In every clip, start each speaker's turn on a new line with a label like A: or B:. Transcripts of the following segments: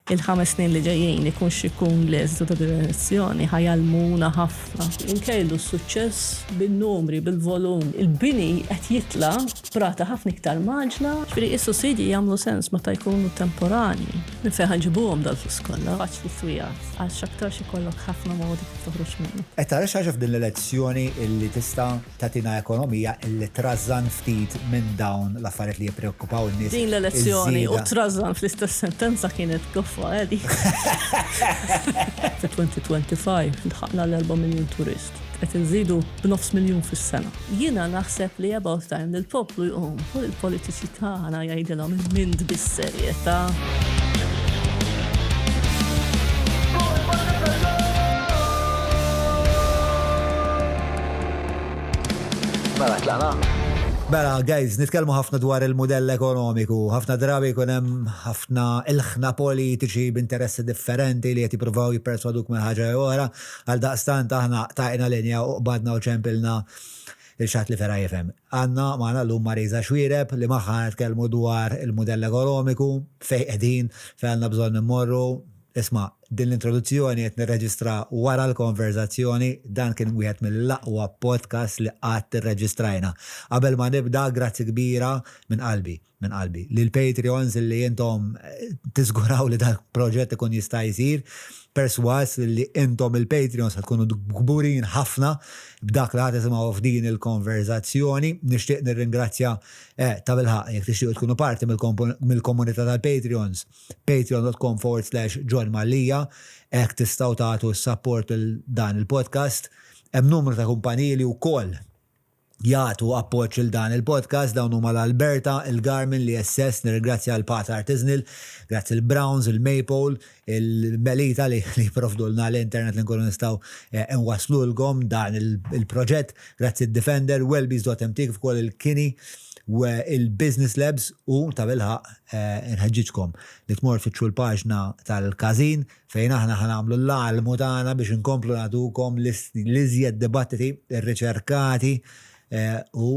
A: il-5 snin li ġejjin ikun xikun l-eżdu ta' direzzjoni ħajalmuna ħafna. Nkejlu s-suċċess bin-numri, bil-volum. Il-bini qed jitla prata ħafna iktar maġla, ġifieri is-sussidji jagħmlu sens meta jkunu temporani. Minn fejn ħanġibuhom dal-flus kollha, faċli twijat, għal x'aktarx ikollok ħafna modi kif toħroġ minnu.
B: Qed tara xi ħaġa f'din l-elezzjoni illi tista' tagħtina ekonomija illi trażżan ftit minn dawn l-affarijiet li jippreokkupaw in-nies.
A: Din l-elezzjoni u trażżan fl-istess sentenza kienet goffa għedi. Fi-2025 ilħaqna l-4 miljun turist. Qed inżidu b'9 miljun fis-sena. Jiena naħseb li about time li l-poplu jqum u l-politiċi tagħna jgħidilhom mind bis-serjetà.
B: Bella, guys, nitkellmu ħafna dwar il-mudell ekonomiku, ħafna drabi jkun hemm ħafna ilħna politiċi b'interessi differenti li qed jippruvaw jipperswaduk minn ħaġa oħra, għal daqstant aħna tajna linja u qbadna u ċempilna il-xat li vera jifhem. Għandna magħna llum Marisa Xuereb li magħha nitkellmu dwar il-mudell ekonomiku, fejn qegħdin, fejn għandna bżonn immorru. Isma' din l-introduzzjoni qed nirreġistra wara l-konverzazzjoni, dan kien wieħed mill-aqwa podcast li qatt irreġistrajna. Qabel ma nibda, grazzi kbira minn qalbi lil Patreons li intom tiżguraw li dak proġett ikun jista' jsir, perswas li intom il-Patreons tkunu gburin ħafna b'dak li ħadd isimgħu f'din il-konverzazzjoni. Nixtieq nirringrazzja ta' bilħaq jekk tixtiequ tkunu parti mill-komunità tal-Patreons, patreon.com/John Mallija, hekk tistgħu tagħtu s-support dan il-podcast. Hemm numru ta' kumpaniji li wkoll jagħtu appoġġ il dan il-podcast, dawn huma l-Alberta, il-Garmin, l-ISS, nirringrazzja l-Pat Artisanal, grazzi il-Browns, il-Maple, il-Melita li jipprovdulna l-internet li nkunu nistgħu nwaslulkom dan il-proġett, grazzi il-Defender, Wellbees.mt kif ukoll il-Kini u il-Business Labs u ta' bilħaq nħeġġiġkom li tmur fitxu l-paġna tal-Kazin fejn aħna ħanamlu l-almu tagħna biex inkomplu nagħtukom l-iżjed dibattiti ir-riċerkati u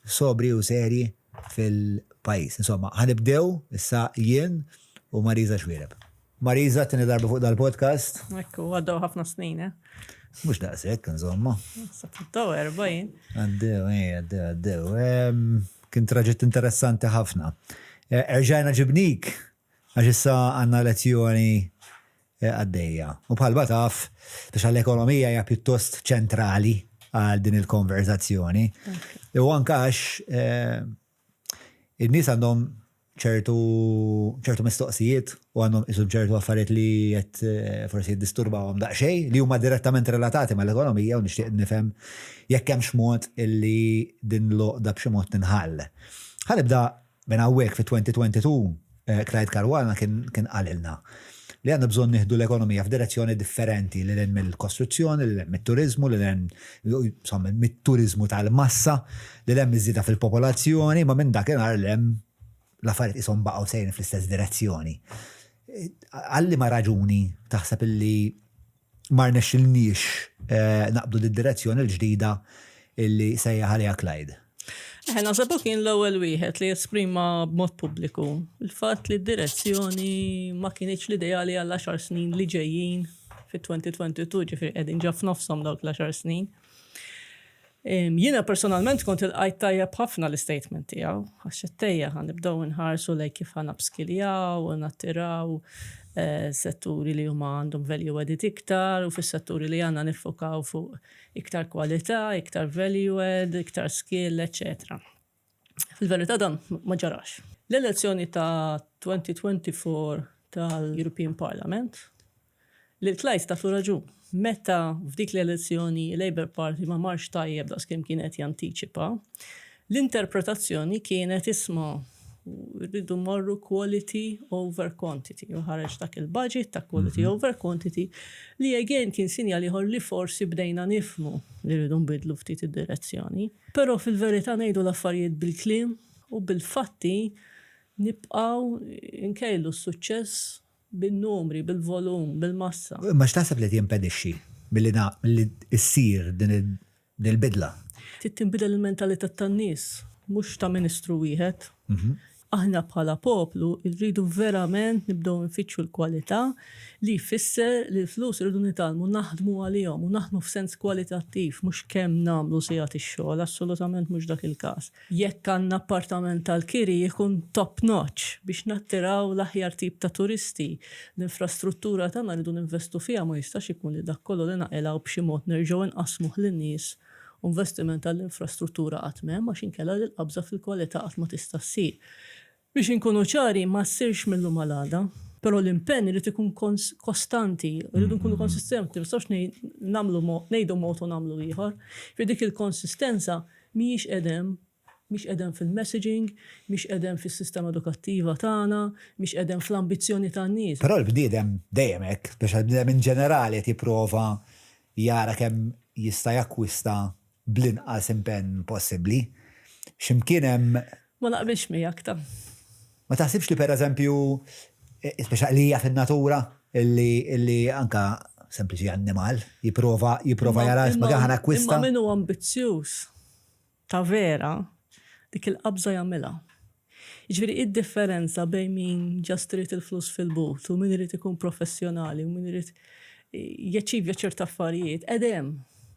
B: sobri u seri fil-pajis. Insomma, ħanibdew issa jien u Marisa Xuereb. Marisa, tini darba fuq dal-podcast.
A: Ekku, għaddew ħafna snin,
B: Mux daqsek, insomma.
A: Sabtaw 40.
B: Għaddew. Kien traġett interessanti ħafna. Erġajna ġibnik, għax issa għanna lezzjoni għaddejja. U bħalba taf, biex l-ekonomija hija pjuttost ċentrali għal din il-konverzazzjoni. U ankax in-nies għandhom ċertu mistoqsijiet u għandhom isum ċertu affarijiet li qed forsi jiddisturbawhom daqsxejn li huma direttament relatati mal-ekonomija u nixtieq nifhem jekk hemmx mod illi din l-oqda b'xi mod tinħall. Ħanibda minn hawnhekk fi-2022 Clyde Karwana kien qalilna li għandna bżonn nieħdu l-ekonomija f'direzzjoni differenti li hemm mill-kostruzzjoni, li hemm mit-turiżmu, li hemm insomma mit-turiżmu tal-massa, li hemm iż-żieda fil-popolazzjoni, ma minn dakinhar li hemm l-affarijiet ishom baqgħu sejrin fl-istess direzzjoni. Għalli ma raġuni taħseb illi ma rnexxilniex naqbdu d-direzzjoni l-ġdida illi sejjaħ għaliha Clyde.
A: Naħseb kien l-ewwel wieħed li jesprima b'mod pubbliku il-fatt li d-direzzjoni ma kienx l-ideali għal 10 snin li ġejjin fit-2022, ġifieri qegħdin ġa f'nofshom dawk l-10 snin. Jiena personalment kont il-qajt tajjeb ħafna l-istatement tiegħu, għax it-tejja ħanibdew inħarsu lejn kif ħanabskiljaw u nattiraw setturi li huma għandhom value added iktar u fis-setturi li għandna niffokaw fuq iktar kwalità, iktar value add, iktar skill, etc. Fil-verità dan ma ġarax. L-elezzjoni ta' 2024 tal-European Parliament li Clyde ta' raġun. Meta f'dik l-elezzjoni Labour Party ma marx tajjeb daqs kemm kienet jantiċipa, l-interpretazzjoni kienet isma' rridu morru quality over quantity. U ħareġ dak il-budget ta' quality over quantity li again kien sinjal ieħor li forsi bdejna nifmu li rridu nbidlu ftit id-direzzjoni. Però fil-verità ngħidu l-affarijiet bil-kliem u bil-fatti nibqgħu nkejlu s-suċċess bin-numri, bil-volum, bil-massa.
B: Ma x'taħseb li timpedixxi billi issir din il-bidla?
A: Tinbidel il-mentalità tan-nies, mhux ta' ministru wieħed. aħna bħala poplu rridu verament nibdew nfittxu l-kwalità li jfisser li l-flus irridu nitalmu naħdmu għalihom u naħdmu f'sens kwalitattiv mhux kemm nagħmlu sigħat ix-xogħol, assolutament mhux dak il-każ. Jekk għandna appartament tal-kiri jkun top notch biex nattiraw l-aħjar tip ta' turisti. L-infrastruttura tagħna rridu ninvestu fiha ma jistax ikun li dak kollu li naqilgħu b'xi mod nerġgħu nqasmuh lin-nies. Investiment tal-infrastruttura għatmem, għax inkella l-qabża fil-kwalità qatt ma tista' ssir. Biex inkunu ċari ma ssirx mill-lum għal-għada, però l-impenn irid ikun kostanti, irridu nkunu konsistenti, ma ngħidu mod u nagħmlu ieħor. Fi dik il-konsistenza mhijiex qegħdem fil-messaging, mhix qegħdem fis-sistema edukattiva tagħna, mhix qegħdem fl-ambizzjoni tan-nies.
B: Però l-bniedem dejjem hekk, biex l-bniedem in ġenerali qed jipprova jara kemm jista' jakkwista bl-inqas impenn possibbli. X'imkien hemm
A: Ma naqbilx miegħek ta'.
B: Ma taħsibx li pereżempju speċjalija fin-natura illi anka sempliċi annimal jipprova jara x'ma akkwista.
A: Imma min huwa ambizzjuż ta' vera dik il-qabża jagħmilha. Jiġifieri id-differenza bejn min ġast irid il-flus fil-but u min irid ikun professjonali u min irid jaċċivja ċerta affarijiet qegħdem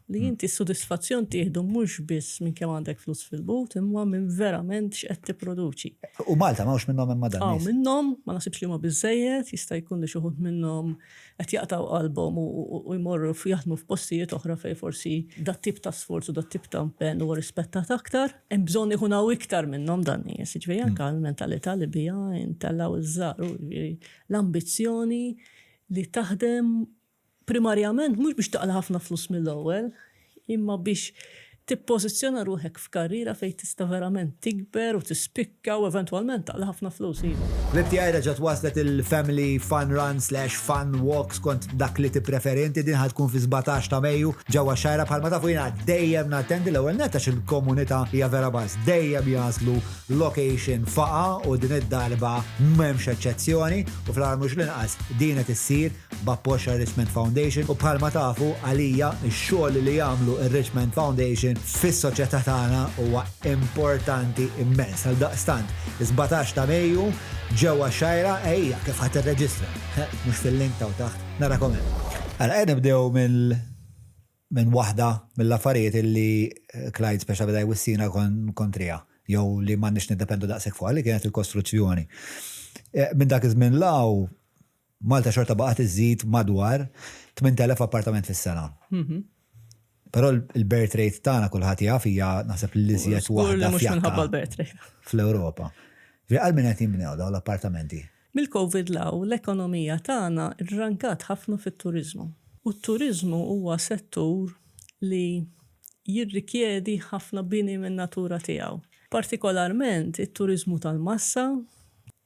A: li inti s-sodisfazzjon tieħdu mhux biss minn kemm għandek flus fil-but imma minn verament x'qed tipproduċi.
B: U Malta m'hawnx minnhom hemm dan.
A: Minnhom ma nasibx li huma biżżejjed, jista' jkun li xi wħud minnhom qed jaqtaw qalbhom u jmorru jaħdmu f'postijiet oħra fejn forsi dat-tip ta' sforz u dat-tip ta' impenn huwa rispettat aktar. Hemm bżonn ikun hawn iktar minnhom dan nies, jiġifieri anke l-mentalità li bija intellaw iż-żgħar l-ambizzjoni li taħdem primarjament mhux biex taqla ħafna flus mill-ewwel, imma biex tippożizzjona ruħek f'karriera fejn tista' verament tikber u tispikka u eventwalment taqla ħafna flus iva.
B: L-ibtijaj reġgħet waslet il-Family Fun Run/Fun Walks kont dak li tippreferenti din ħadkun fi 17 ta' Mejju ġewwa Xajra bħalma tafu jiena dejjem nattendi l-ewwel nett għax il-komunità hija vera bass dejjem jaslu location faqa u din id-darba m'hemmx eċċezzjoni u fl-aħħar mhux l-inqas din qed issir b'appoġġ Richmond Foundation u bħalma tafu għalija x-xogħol li jagħmlu ir-Richmond Foundation fis-soċjetà tagħna huwa importanti immens. Għal daqstant, 17 ta' Mejju ġewwa Xajra ejja kif ħadd irreġistra. Mhux fil-link taw taħt. Narakom hemm. Għal nibdew minn waħda mill-affarijiet illi Clyde speċa beda jwissina kontrija jew li m'għandniex niddependu daqshekk fuqha li kienet il-kostruzzjoni. Minn dak iż-żmien law Malta xorta baqgħet iżżid madwar 8,000 appartament fis-sena. Però il-birth rate tagħna kulħadd jaf hija naħseb l-iżjed waħda fl-Ewropa. Għal min qed jinbnew dawn l-appartamenti?
A: Mill-COVID law l-ekonomija tagħna rrankat ħafna fit-turiżmu. U t-turiżmu huwa settur li jirrikjedi ħafna bini min-natura tiegħu. Partikolarment it-turiżmu tal-massa,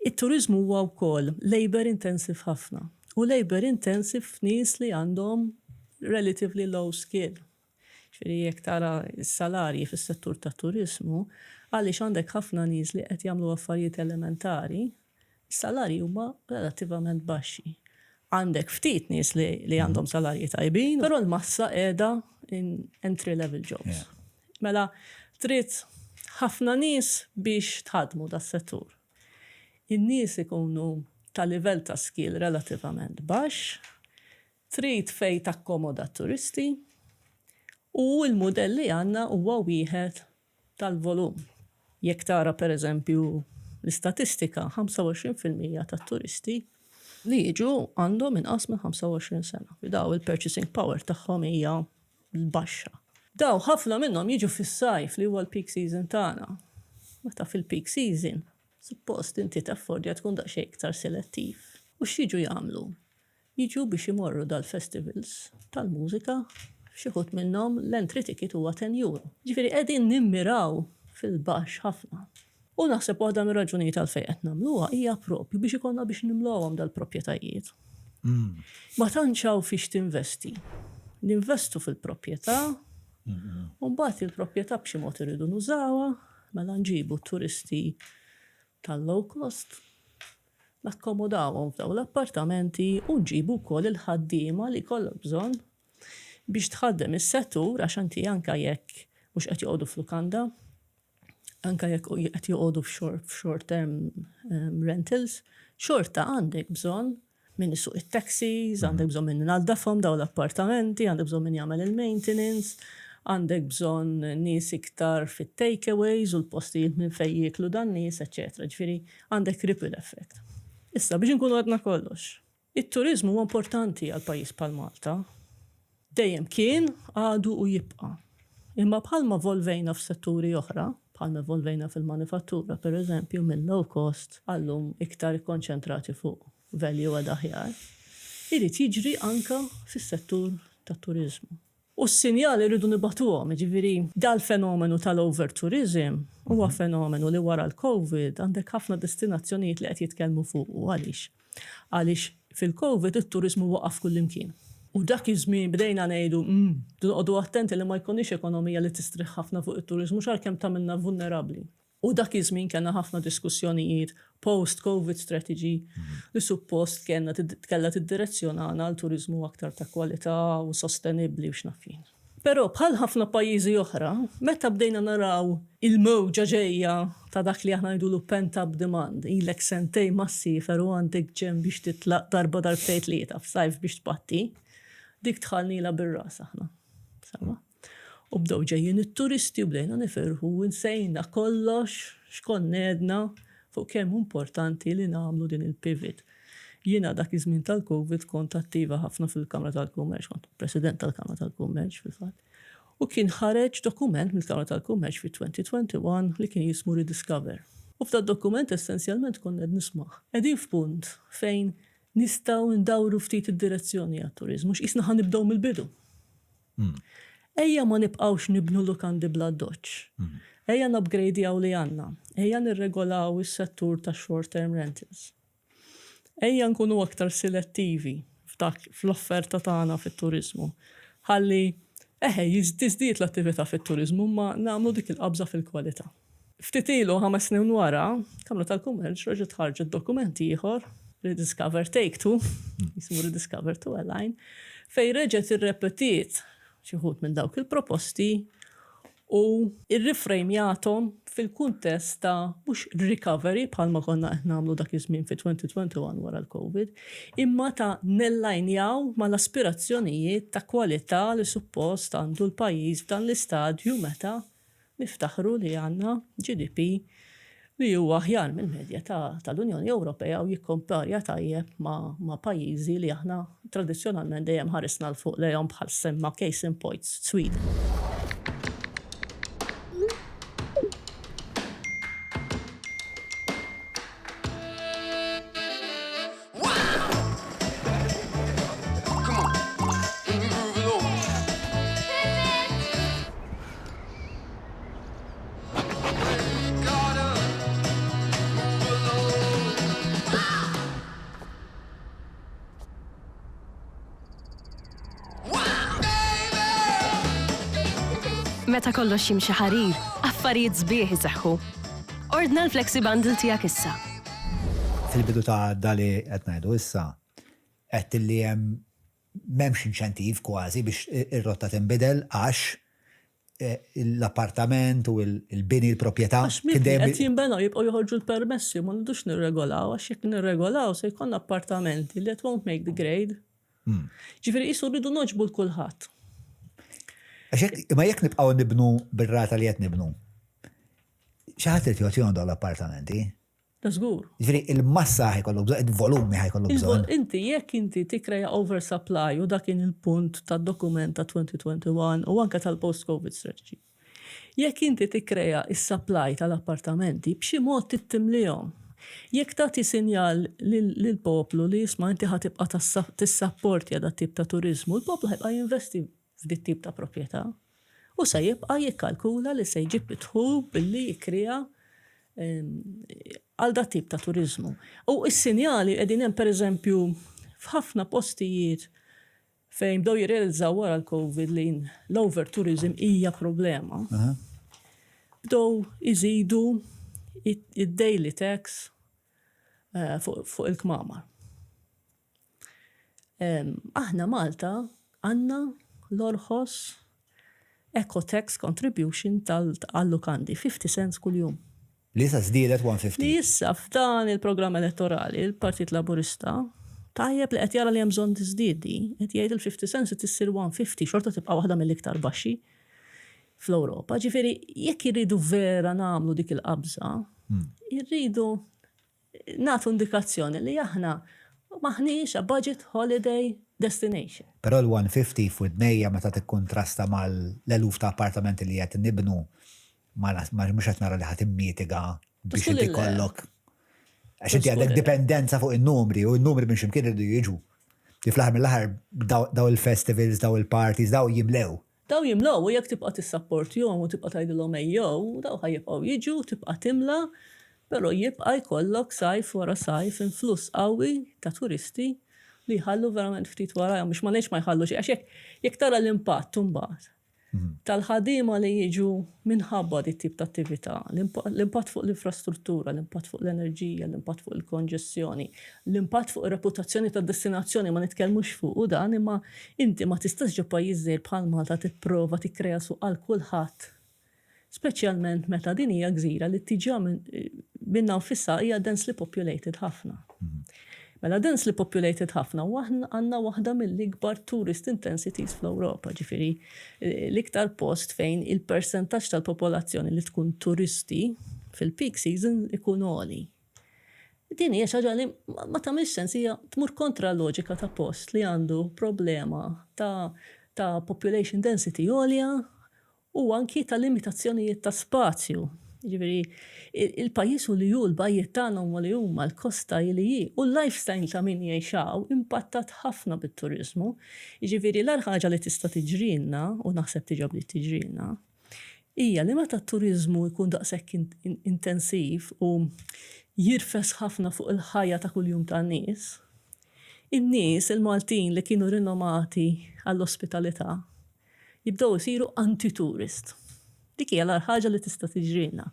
A: it-turiżmu huwa wkoll labor intensive ħafna. U labor intensive f'nies li għandhom relatively low skill. Ġifieri jekk tara s-salarji fis-settur tat-turiżmu, għaliex għandek ħafna nies li qed jagħmlu affarijiet elementari, is-salarji huma relattivament baxxi. Għandek ftit nies li għandhom salarji tajbin, però l-massa qiegħda in entry level jobs. Mela trid ħafna nies biex tħadmu das-settur. In-nies ikunu ta' livell ta' skill relattivament baxx, trid fejn takkomoda turisti u l-mudell li għandna huwa wieħed tal-volum. Jekk tara pereżempju l-istatistika 25% tat-turisti li jiġu għandhom inqas minn 25 sena. Daw il-purchasing power tagħhom hija baxxa. Daw ħafna minnhom jiġu fis-sajf li huwa l-peak season tagħna. Meta fil-peak season suppost inti taffordja tkun daqsxejn iktar selettiv. U x'jiġu jagħmlu? Jiġu biex imorru dal-festivals tal-mużika, xi ħud minnhom l-entry ticket huwa €10. Ġifieri qegħdin nimmiraw fil-baxx ħafna. U naħseb waħda mir-raġunijiet għalfejn qed nagħmluha hija proprju biex ikollna biex nimlowhom dal-proprjetajiet. Ma tantx hawn fiex tinvesti. Ninvestu fil-proprjetà, u mbagħad il-proprjetà b'xi mod iridu nużawha, mela nġibu turisti tal-low cost, nakkomodawhom f'dawn l-appartamenti u nġibu wkoll il-ħaddiema li jkollhom bżonn biex tħaddem is-settur għax anti anke jekk mhux qed joqogħdu f'lukanda, anka jekk qed joqogħdu f'short term rentals, xorta għandek bżonn min isuq it-taxis, għandek bżonn min naldafhom daw l-appartamenti, għandek bżonn min jagħmel il-maintenance, għandek bżonn nies iktar fit-takeaways u l-postijiet minn fejn jieklu dan nies, eċetera. Ġifieri għandek ripple effect. Issa biex inkunu għadna kollox. It-turiżmu huwa importanti għal pajjiż bħal Malta. Dejjem kien, għadu u jibqa'. Imma bħalma volvejna f'setturi oħra, bħalma volvejna fil-manifattura, per eżempju, minn low cost għallum iktar konċentrati fuq value għad aħjar, irid jiġri anka fis-settur tat-turiżmu. U s-sinjali rridu nibatuhom, ġifieri dal-fenomenu tal-over tourism huwa fenomenu li wara l-COVID għandek ħafna destinazzjonijiet li qed jitkellmu fuq għaliex. Għaliex fil-COVID it-turiżmu waqaf kullimkien. U dak iż-żmien bdejna ngħidu noqogħdu attenti li ma jkunniex ekonomija li tistrieħ ħafna fuq it-turiżmu x'għalkemm tagħmilna vulnerabbli. U dak iż-żmien kellna ħafna diskussjonijiet post-COVID strategy li suppost kellha tiddirezzjonana għal turiżmu aktar ta' kwalità u sostenibbli u x'nafin. Però bħal ħafna pajjiżi oħra, meta bdejna naraw il-mowġa ġejja ta' dak li aħna ngħidulu pent-up demand, ilek sentej massifer u għandek ġem biex titlaq darba darbtejn tlieta f'sajf biex tbatti, dik tħallnila bir-ras aħna. Sawa? U bdew ġejjin it-turisti u bdejna nifirħu u nsejna kollox x'konnedna fuq kemm importanti li nagħmlu din il-pivot. Jiena dak iż-żmien tal-COVID kont attiva ħafna fil-Kamra tal-Kummerċ, kont President tal-Kamra tal-Kummerċ fil-fatt. U kien ħareġ dokument mill-Kamra tal-Kummerċ fi-2021 li kien jismu Rediscover. U f'dat dokument essenzjalment konna nisma' qegħdin f'punt fejn nistgħu ndawru ftit id-direzzjoni għat-turiżmu x'qisna ħanibdew mill-bidu. Ejja ma nibqgħux nibnu Lukandi bla doċċ. Ejja nupgradejaw li għandna. Ejja nirregolaw is-settur ta' short term rentals. Ejja nkunu aktar selettivi fl-offerta tagħna fit-turiżmu. Ħalli jiżdied l-attività fit-turiżmu ma nagħmlu dik il-qabża fil-kwalità. Ftit ilu 5 snin wara, Kamra tal-Kummerċ reġgħet ħarġet dokumenti ieħor, Rediscover Take Two, jismu Rediscover 2 Align, fejn reġgħet irrepetiet xi wħud minn dawk il-proposti u ir-rifrejmjathom fil-kuntest ta' mhux recovery bħalma konna qed nagħmlu dak iż-żmien fi-2021 wara l-COVID, imma ta' nellajnjaw mal-aspirazzjonijiet ta' kwalità li suppost għandu l-pajjiż f'dan l-istadju meta niftaħru li għandna GDP li huwa aħjar mill-medja tal-Unjoni Ewropea u jikkomparja tajjeb ma' pajjiżi li aħna tradizzjonalment dejjem ħarisna l fuq lejhom bħal semma case in point Sweden.
C: Meta kollox jimxi ħarir, affarijiet sbieħ iseħħu. Ordna l-Flexi Bundle tiegħek issa.
B: Fil-bidu ta' dali qed ngħidu issa qed li hemm m'hemmx inċentiv kważi biex ir-rotta tinbidel għax l-appartament u l-bini l-proprjetà
A: qed jinbenaw jibqgħu joħorġu l-permessi ma nridux nirregolaw għax jekk nirregolaw se jkollna appartamenti li won't make the grade. Ġifieri qisu rridu noġbu l-kulħadd.
B: Ma jekk nibqgħu nibnu bir-rata li qed nibnu. Xi ħadd irid jagħtihom dawn l-appartamenti?
A: Da żgur.
B: Ġifieri il-massa ħajkollu bżonn, il-volumi ħajkollu bżonn.
A: Jekk inti tikkrea oversupply u dak kien il-punt tad-dokument ta' 2021 u anke tal-post-COVID strategy. Jekk inti tikkrea is-supply tal-appartamenti b'xi mod tittimlihom. Jekk tagħti sinjal lill-poplu li jisma' inti ħatibqa' tissapportja dat tip ta' turiżmu, il-poplu ħibqa' jinvesti f'dit tip ta' proprjetà u se jibqa' jikkalkula li se jġib idħul billi jikkrea għal dat tip ta' turiżmu. U s-sinjali qegħdin hemm pereżempju f'ħafna postijiet fejn bdew jirrealizzaw wara l-COVID li l-over tourism hija problema. Bdew iżidu id-daily tax fuq il-kmamar. Aħna Malta għandna l-orħos eco-tax contribution tal-Lukandi, 50 cents kull-jum.
B: Li issa żdiedet
A: Li
B: 150.
A: issa f'dan il-programm elettorali, il-Partit Laburista, tajjeb li qed jara li hemm bżonn tiżdiedi, qed jgħid il-50 cents tissir 150, xorta tibqa' waħda mill-iktar baxxi fl-Ewropa. Ġifieri jekk irridu vera nagħmlu dik il-qabża, irridu nagħtu indikazzjoni li aħna maħniex a budget holiday destination.
B: Però l-150 f'idnejja meta tikkontrasta mal-eluf ta' appartamenti li qed nibnu mhux qed nara li ħadd immitiga biex inti kollok. Għax inti għandek dipendenza fuq in-numri u n-numri minn x'imkien irridu jiġu. Li fl-aħħar mill-aħħar daw il-festivals, daw il-parties, daw jimlew.
A: Daw jimlew u jekk tibqa' tissapportihom u tibqa' tgħidilhom ejjew, daw ħajjibqgħu jiġu, tibqa' timla, però jibqa' jkollok sajf wara sajf influss qawwi ta' turisti li jħallu verament ftit warajhom biex ma ngħidx ma jħallux għax jekk tara l-impatt imbagħad tal-ħaddiema li jiġu minħabba dit tip ta' attività, l-impatt fuq l-infrastruttura, l-impatt fuq l-enerġija, l-impatt fuq il-konġestjoni, l-impatt fuq ir-reputazzjoni tad-destinazzjoni ma nitkellmux fuq u dan imma inti ma tistax ġo pajjiż żgħir bħal Malta tipprova tikkrea suq għal kulħadd. Speċjalment meta din hija gżira li tiġi minna nfissa hija densely populated ħafna. Mela densely populated ħafna u għandna waħda mill-ikbar tourist intensities fl-Ewropa, ġifieri l-iktar post fejn il-persentaġġ tal-popolazzjoni li tkun turisti fil-peak season ikun għoli. Din hija xi ħaġa li ma tagħmilx sens hija tmur kontra l-loġika ta' post li għandu problema ta' population density għolja u anki ta' limitazzjonijiet ta' spazju. Ġifieri il-pajjiż u li hu l-bajjiet tagħna huma li huma l-kosta li hi u l-lifestyle ta' min jgħixaw impattat ħafna bit-turiżmu. Jiġifieri l-ar ħaġa li tista' tiġrilna u naħseb tiġob li tiġrilna hija li meta t-turiżmu jkun daqshekk intensiv u jirfes ħafna fuq il-ħajja ta' kuljum tan-nies. In-nies il-Maltin li kienu rinomati għall-ospitalità jibdew isiru anti-tourist. Dik hija l-ar ħaġa li tista' tiġrilna.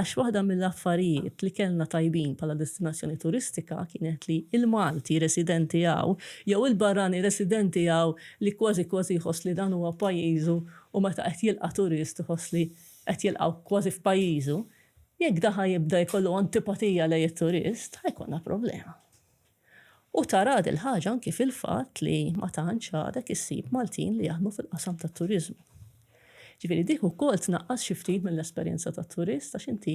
A: Għax waħda mill-affarijiet li kellna tajbin bħala destinazzjoni turistika kienet li il-Malti residenti hawn jew il-barrani residenti hawn li kważi jħoss li dan huwa pajjiżu u meta qed jilqa' turist iħoss li qed jilqgħu kważi f'pajjiżu, jekk daħa jibda jkollu antipatija lejn it-turist, ħajkonna problema. U tara il-ħaġa anki fil-fatt li ma tantx għadek issib Maltin li jaħdmu fil-qasam tat-turiżmu. Ġifieri dik ukoll tnaqqas xi ftit mill-esperjenza tat-turist għax inti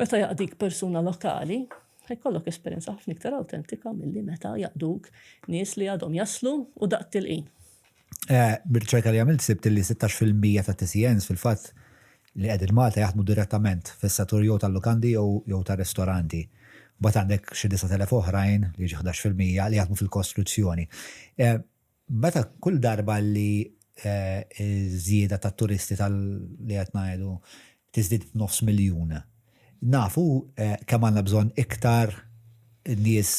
A: meta jaqdik persuna lokali ħajkollok esperjenza ħafna iktar awtentika milli meta jaqduk nies li għadhom jaslu u daqt tilqin.
B: Bir-riċerka li għamilt sibt li 16% ta' TCNs fil-fatt li qegħdin Malta jaħdmu direttament fis-settur jew tal-Lukandi jew tar-ristoranti. Bat għandek xi 9,000 oħrajn li 11% li jaħdmu fil-Kostruzzjoni. Meta kull darba li Iż-Żieda ta' turisti li qed ngħidu tiżdied b'500,000. Nafu kemm għandna bżonn iktar nies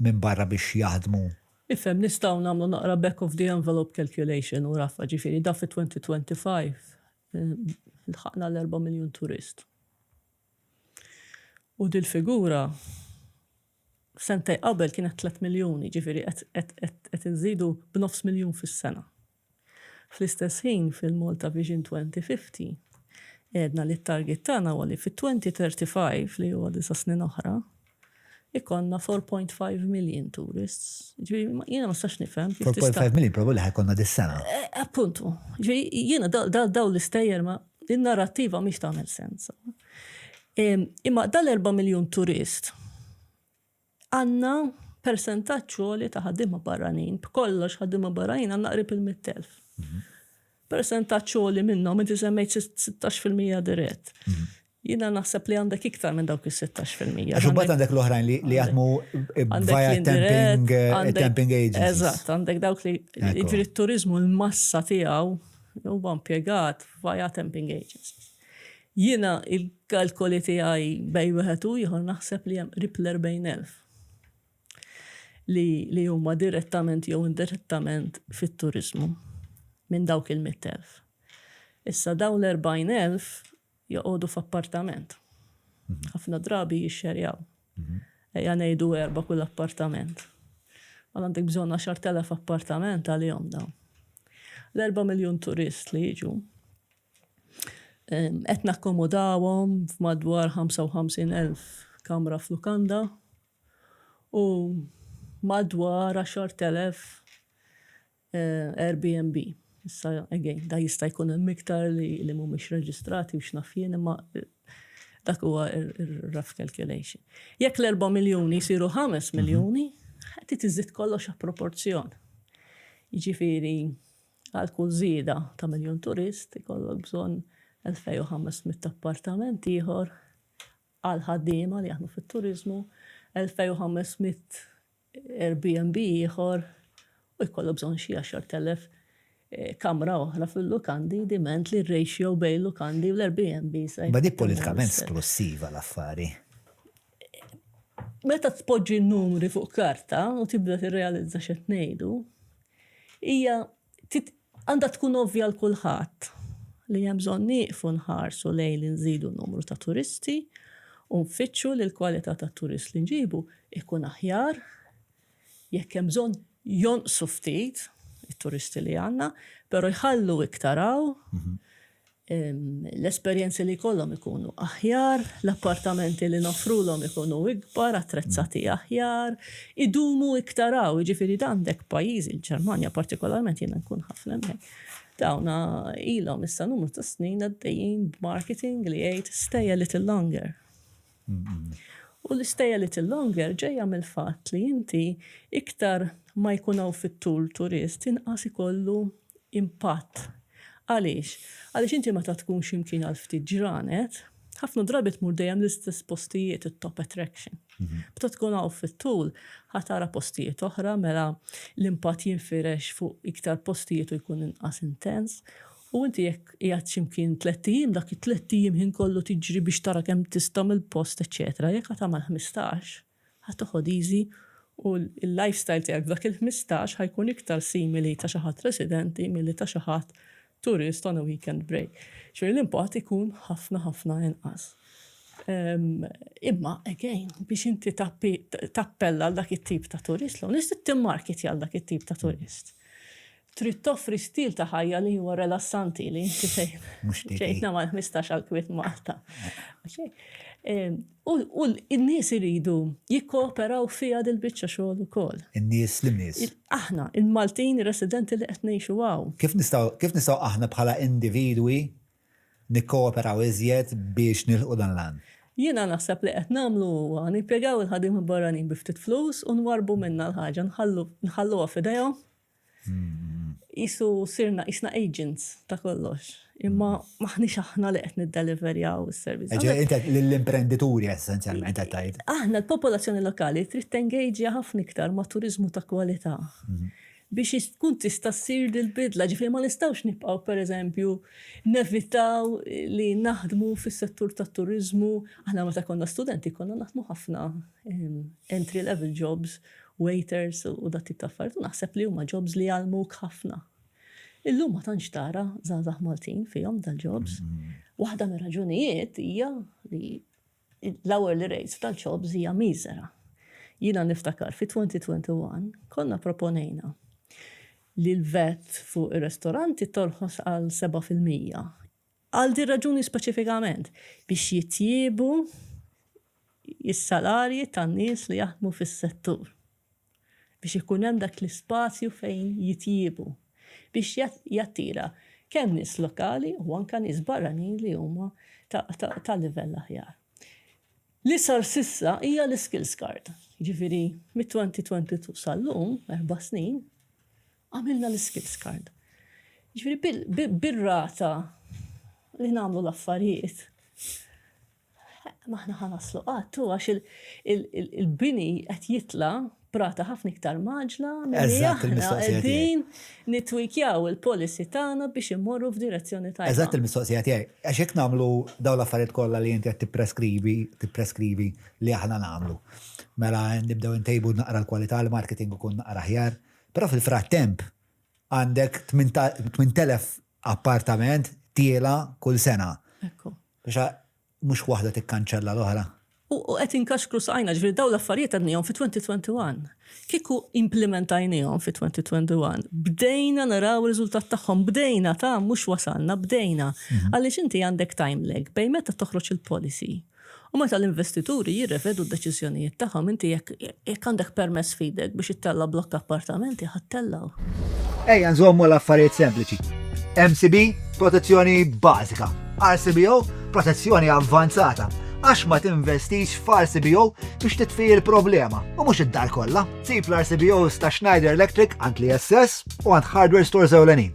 B: minn barra biex jaħdmu.
A: Ifhem nistgħu nagħmlu naqra back of the envelope calculation u rafa ġifieri da fi 2025 ilħaqna l-4 miljun turist. U dil-figura sentej qabel kienet 3 miljuni, ġifieri qed inżidu b'9 miljun fis-sena. Fl-istess ħin fil-Malta Vision 2050 għedna li t-target tagħna huwa li fit-2035 li huwa 9 snin oħra ikonna 4.5 million tourists. Jiena ma stax nifhem.
B: 4.5 million probably ħajkonna dis-sena.
A: Appuntu. Jiena daw l-istejjer ma in-narrattiva mhix tagħmel sens. Imma dal-4 miljun turist għandna persentaġġ għoli ta' ħaddiema barranin, b'kollox ħaddiema barranin għandna qrib il-100,000. Persentaġġ għoli minnhom inti semmejt 16% dirett. Jiena naħseb li għandek iktar minn dawk is-16%.
B: Għax imbagħad għandek l-oħrajn li jaħdmu via temping agencies.
A: Eżatt, għandek dawk li jiġri t-turiżmu l-massa tiegħu huwa impjegat via temping agencies. Jiena il-kalkoli tiegħi bejn wieħed u ieħor naħseb li hemm qrib l-40,000 li huma direttament jew indirettament fit-turiżmu minn dawk il-100,000. Issa dawn l-40,000 joqogħdu f'appartament. Ħafna drabi jixxerjaw. Ejja ngħidu 4 kull appartament. Għal għandek bżonn 10,000 appartament għalihom dawn. L-4 miljun turist li jiġu qed nakkomodawhom f'madwar 55,000 kamra f'Lukanda u madwar 10,000 Airbnb. Issa, again, da jista' jkun hemm iktar li mhumiex reġistrati u x'naf jien, imma dak huwa rough calculation. Jekk l-4 miljuni jsiru 5 miljuni, ħadd tiżid kollox proporzjon. Jiġifieri għal kull żieda ta' miljun turist ikollok bżonn 2500 appartament ieħor għal ħaddiema li jaħdmu fit-turiżmu, 2500 Airbnb ieħor u jkollok bżonn xi 10,000 kamra oħra fil-Lukandi diment li r-ratio bejn Lukandi u l-Airbnb.
B: Ma di politikament splussiva l-affari.
A: Meta tpoġġi n-numri fuq karta u tibda tirrealizza x'qed ngħidu, hija għandha tkun ovvja l kulħadd li hemm bżonn nieqfu nħarsu lejn li nżidu n-numru ta' turisti u nfittxu li l-kwalità tat-turist li nġibu ikun aħjar jekk hemm bżonn jonqsu ftit it-turisti li għandna, però jħallu iktaraw l-esperjenzi li jkollhom ikunu aħjar, l-appartamenti li nofrulhom ikunu ikbar, attrezzati aħjar, idumu iktaraw, jiġifieri għandek pajjiżi l-Ġermanja partikolarment jiena nkun ħafna hemmhekk. Dawna ilhom issa numru ta' snin għaddejjin b'marketing li jgħid stay a little longer. U li stay a little longer ġejja mill-fatt li inti iktar ma jkunaw fit-tul turist inqas ikollu impatt. Għaliex? Għaliex inti meta tkun x'imkien għal ftit ġranet, ħafna drabi tmur dejjem l-istess postijiet it-top attraction. Meta tkun hawn fit-tul ħatara postijiet oħra mela l-impatt jinfirex fuq iktar postijiet u jkun inqas intens. U inti jekk qiegħed x'imkien 3 ijiem, dak it-3 ijiem ħin kollu tiġri biex tara kemm tista' mill-post, eċetera. Jekk ħad tagħmel 15, ħadd toħod easy u l-lifestyle tiegħek dak il-15 ħajkun iktar simili ta' xi ħadd residenti milli ta' xi ħadd tourist on a weekend break. Ġifieri l-impatt ikun ħafna inqas. Imma, again, biex inti tappella għal dak it-tip ta' turist, law nista' timmarketi għal dak it-tip ta' turist. Trid toffri stil ta' ħajja li huwa relassanti li inti xejn ma' 15 għal kwiet Malta. U n-nies iridu jikkooperaw fiha dil-biċċa xogħol ukoll.
B: In-nies l-nies.
A: Aħna, il-Maltin, ir-residenti li qed ngħixu hawn.
B: Kif nistgħu aħna bħala individwi nikkooperaw iżjed biex nilħu dan l-għan?
A: Jiena naħseb li qed nagħmlu huwa nippjegaw il-ħadiem barranin bi ftit flus u nwarbu minnha l-ħaġa nħalluha f'idejhom. Isna agents ta' kollox. Imma maħniex aħna li qed niddeliverjaw is-servizz.
B: Inti l-imprendituri essenzjalment qed tgħid.
A: Aħna l-popolazzjoni lokali trid tengageja ħafna iktar ma' turiżmu ta' kwalità. Biex tkun tista' ssir dil-bidla, ġifieri ma nistgħux nibqgħu pereżempju nevitaw li naħdmu fis-settur tat-turiżmu. Aħna meta konna studenti konna naħdmu ħafna entry level jobs, waiters u dat tip ta' affarijiet, u naħseb li huma jobs li għalmuk ħafna. Illum ma tantx tara żgħażagħ Maltin fihom dal-jobs. Waħda mir-raġunijiet hija li l-hourly rates tal-jobs hija miżera. Jiena niftakar fi 2021 konna proponejna li l-vet fuq ir-restoranti torħos għal 7%. Għal di raġuni speċifikament biex jitjiebu is-salarji tan-nies li jaħdmu fis-settur. Biex ikun hemm dak l-ispazju fejn jitjiebu. Biex jattira kemm nies lokali u anke nies barranin li huma ta' livell aħjar. Li sar sissa hija l-skills card. Ġifieri mit-2022 sal-lum, 4 snin, għamilna l-skills card. Ġifieri bir-rata li nagħmlu l-affarijiet. Maħna ħanaslu għattu għax il-bini qed jitla brata ħafna iktar maġla milli aħna qegħdin nitwikjaw il-policy tagħna biex immorru f'direzzjoni tajba.
B: Eżatt il-mistoqsija tiegħi. Għax hekk nagħmlu dawn l-affarijiet kollha li inti qed tippreskrivi li aħna nagħmlu. Mela nibdew intejbu naqra l-kwalità l-marketing ikun naqra aħjar, però fil-frattemp għandek 8,000 appartament tiela kull sena.
A: Ekku.
B: Biex mhux waħda tikkanċella l-oħra.
A: U qed inkaxkru sajna ġifieri dawn l-affarijiet għadnihom fi 2021. Kieku implementajnihom fi 2021, bdejna naraw ir-riżultat tagħhom, bdejna ta' mhux wasalna, bdejna. Għaliex inti għandek time lag bejn meta toħroġ il-policy. U meta l-investituri jirrevedu d-deċiżjonijiet tagħhom inti jekk għandek permess fidek biex ittella blokk appartamenti ħattellaw.
B: Ejja nżommu l-affarijiet sempliċi. MCB, protezzjoni bażika. RCBO, protezzjoni avvanzata. Għax ma tinvestix f'RCBO biex titfij il-problema, u mhux id-dar kollha. Sib l-RCBOs ta' Schneider Electric għand l-ISS u għand hardware stores ewlenin.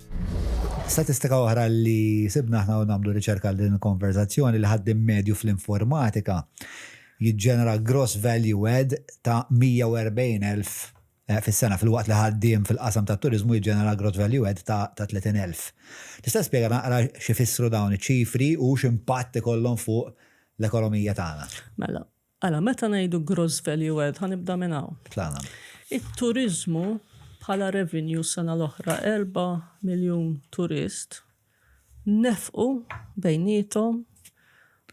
B: Statistika oħra li sibna aħna u nagħmlu riċerka għal din il-konverzazzjoni li ħaddim medju fl-informatika jiġġenera gross value add ta' 140,000 fis-sena fil-waqt li ħaddiem fil-qasam tat-turiżmu jiġġenera gross value add ta' 30,000. Tista' spjega naqra xi fissru dawn iċ-ċifri u x'impatt ikollhom fuq l-ekonomija tagħna.
A: Mela, meta ngħidu gross value add ħanibda minn hawn.
B: Tlana.
A: It-turiżmu bħala revenue sena l-oħra 4 miljun turist nefqu bejnietom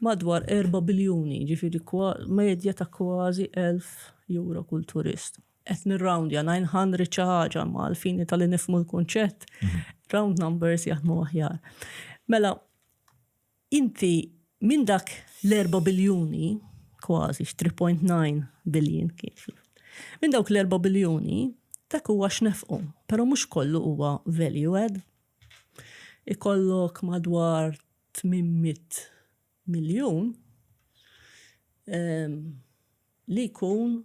A: madwar 4 biljuni, ġifieri medja ta' kważi 1,000 euro kull turist. Qed nirroundja 900 xi ħaġa ma' għalfini tal-li nifhmu l-kunċett, round numbers jaħdmu aħjar. Mela, inti minn dak l-4 biljuni, kważi 3.9 billion kif. Minn dawk l-4 biljuni, dak huwa x'nefqu, però mhux kollu huwa value add. Ikollok madwar 800 miljun li jkun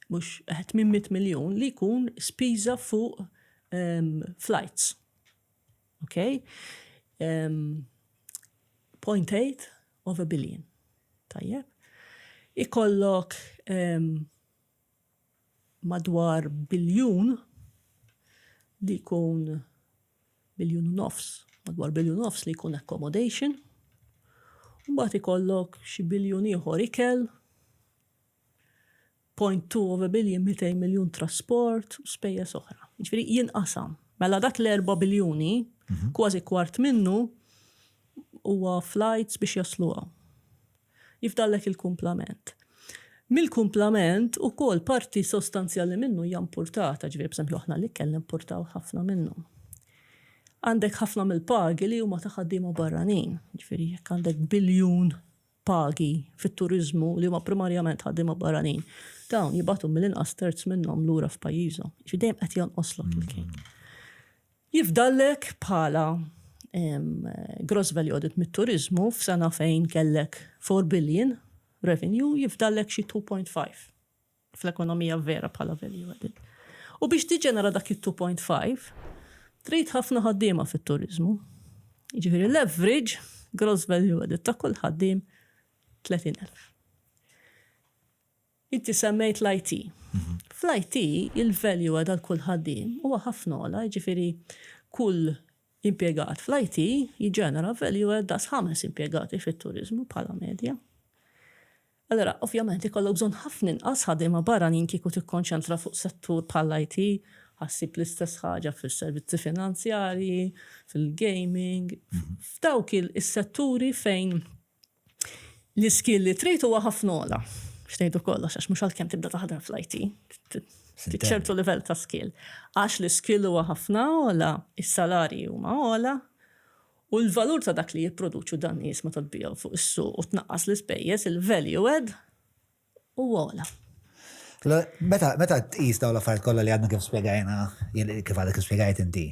A: mhux 800 miljun li jkun spiża fuq flights. Okay? 0.8 of a billion. Tajjeb. Ikollok madwar biljun li jkun biljun u nofs. Madwar biljun u nofs li jkun accommodation. Mbagħad ikollok xi biljun ieħor ikel. 0.2 of a billion 200 miljun trasport u spejjeż oħra. Jiġifieri jinqasam. Mela dak l-4 biljuni kważi kwart minnu huwa flights biex jasluha. Jifdallek il-kumplament. Mill-kumplament ukoll parti sostanzjali minnu hija importata, ġifieri b'eżempju aħna li kell importaw ħafna minnu. Għandek ħafna mill-pagi li huma ta' ħaddiema barranin, ġifieri jekk għandek biljun pagi fit-turiżmu li huma primarjament ħaddiema barranin, dawn jibgħatu mill-inqas terz minnhom lura f'pajjiżhom. Ġifieri dejjem qed jonqoslok il-kien. Jifdallek bħala gross value added mit-turiżmu f'sena fejn kellek 4 billion revenue jifdallek xi 2.5 fl-ekonomija vera bħala value added. U biex tiġenera dak il-2.5 trid ħafna ħaddiema fit-turiżmu. Jiġifieri l-average gross value added ta' kull ħaddiem 30,000. Inti semmejt l-IT. Fl-IT il-value added għal kull ħaddiem huwa ħafna ola, jiġifieri kull impjegat fl-IT jiġġenera value added daqs 5 impjegati fit-turiżmu bħala medja. Allora, ovvjament ikollok bżonn ħafna inqas ħaddiema barranin kieku tikkonċentra fuq settur bħall-IT, ħassib l-istess ħaġa fis-servizzi finanzjarji, fil-gaming, f'dawk is-setturi fejn l-iskill li trid huwa ħafna ola. Xtejdu kollox għax mhux għalkemm tibda taħdem fl-IT. Ċertu livell ta' skill. Għax l-skill huwa ħafna ola, is-salarji huma ola, u l-valur ta' dak li jipproduċu dan nies meta tbijaw fuq is-suq u tnaqqas l-ispejjeż il-value add huwa ola.
B: Meta tqis dawn l-affarijiet kollha li għadna kif spjegajna, kif għadek spjegajt inti.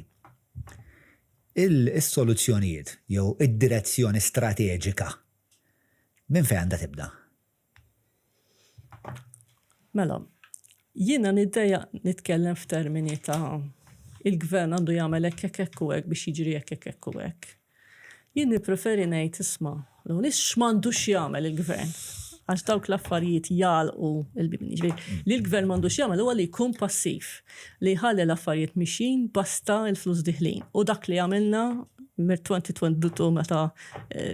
B: Is-soluzzjonijiet jew id-direzzjoni strateġika minn fejn għandha tibda?
A: Mela, jiena nitkellem f'termini ta' il-gvern għandu jagħmel hekk u hekk biex jiġri hekk u hekk. Jien nippreferi ngħid isma' nies x'm'għandux jagħmel il-gvern għax dawk l-affarijiet jagħlqu il-bibni. Li l-gvern m'għandux jagħmel huwa li jkun passiv li jħalli l-affarijiet mixin basta l-flus diħlin. U dak li għamilna mir-2022 meta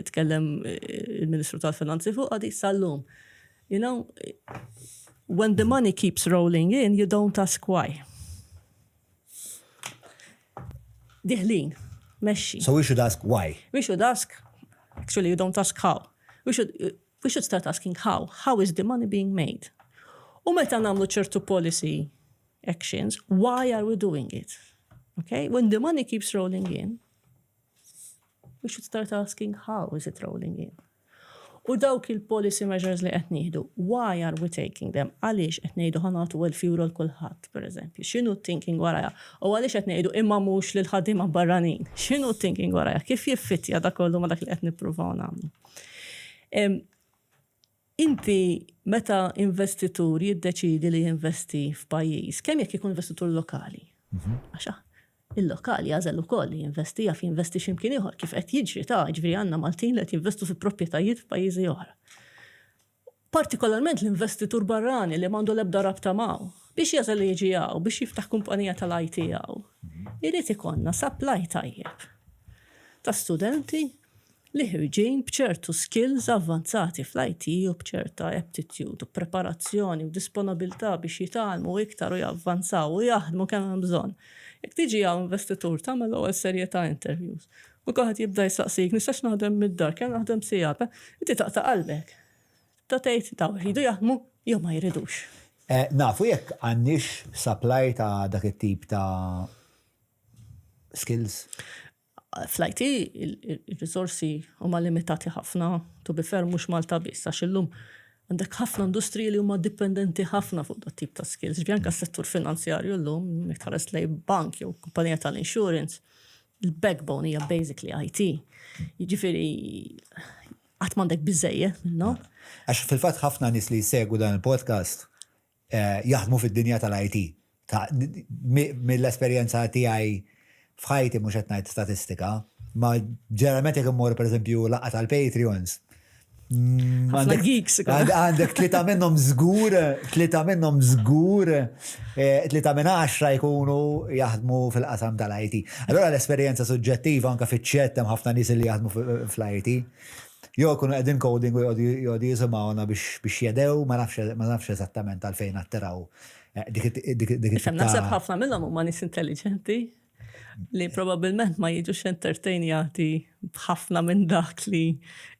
A: tkellem il-Ministru tal-Finanzi fuq għadi sal-lum. You know, when the money keeps rolling in, you don't ask why. Diħlin, mexxi.
B: So we should ask why.
A: We should ask, actually you don't ask how. We should we should start asking how. How is the money being made? U meta nagħmlu ċertu policy actions, why are we doing it? Okay? When the money keeps rolling in, we should start asking how is it rolling in. U dawk il-policy measures li qed nieħdu, why are we taking them? Għaliex qed ngħidu ħanatu €1,000 l kulħadd, pereżempju. X'inhu thinking warajha? U għaliex qed ngħidu imma mhux lil ħaddiema barranin. X'inhu thinking warajha? Kif jiffittja dak kollu ma dak li qed nippruvaw nagħmlu? Inti meta investitur jiddeċidi li jinvesti f'pajjiż, kemm jekk ikun investitur lokali? Għaxa, il-lokali għażel ukoll jinvesti jaf jinvesti x'imkien ieħor kif qed jiġri ġifieri għandna Maltin li qed jinvestu fi proprjetajiet f'pajjiżi oħra. Partikolarment l-investitur barrani li m'għandu l-ebda rabta magħu biex jażel li jiġi hawn biex jiftaħ kumpanija tal-IT hawn. Irid ikollna supply tajjeb ta' studenti li ħirġin bċertu skills avvanzati fl-IT u bċerta aptitude u preparazzjoni u disponibilità biex jitgħallmu iktar u javvanzaw u jaħdmu kemm hemm bżonn. Jekk tiġi hawn investitur tagħmel ewwel serje ta' interviews. U kulħadd jibda jsaqsik nistax naħdem mid-dar, kemm naħdem sigħat, inti taqta' qalbek. Ta' tgħid daw jridu jaħdmu jew ma jridux.
B: Nafu jekk għandix supply ta' dak it-tip ta' skills?
A: Fl-IT il-risorsi huma limitati ħafna, tu bifer mhux Malta biss, għax illum għandek ħafna industriji li huma dipendenti ħafna fuq dat tip ta' skills. Ġbjan ka' settur finanzjarju llum, tħares lej bank jew kumpanija tal-insurance, il-backbone hija basically IT. Jiġifieri qatt m'għandek biżejjed minnhom.
B: Għax fil-fatt ħafna nies li jsegwu dan il-podcast jaħdmu fid-dinja tal-IT. Mill-esperjenza tiegħi f'ħajti mhux qed ngħid statistika, ma ġeneralment jekk immur pereżempju laqgħa tal-Patreons.
A: Ħafna geeks.
B: Għandek tlieta minnhom żgur, tlieta minn 10 jkunu jaħdmu fil-qasam tal-IT. Allura l-esperjenza suġġettiva anke fiċ-ċett hemm ħafna nies li jaħdmu fl-IT. Jew kunu qegħdin coding u jgħodu jisimgħuna biex jedew ma nafx eżattament għalfejn attiraw dik
A: naħseb ħafna minnhom huma nies intelligenti li probabbilment ma jiġux entertainjati b'ħafna minn dak li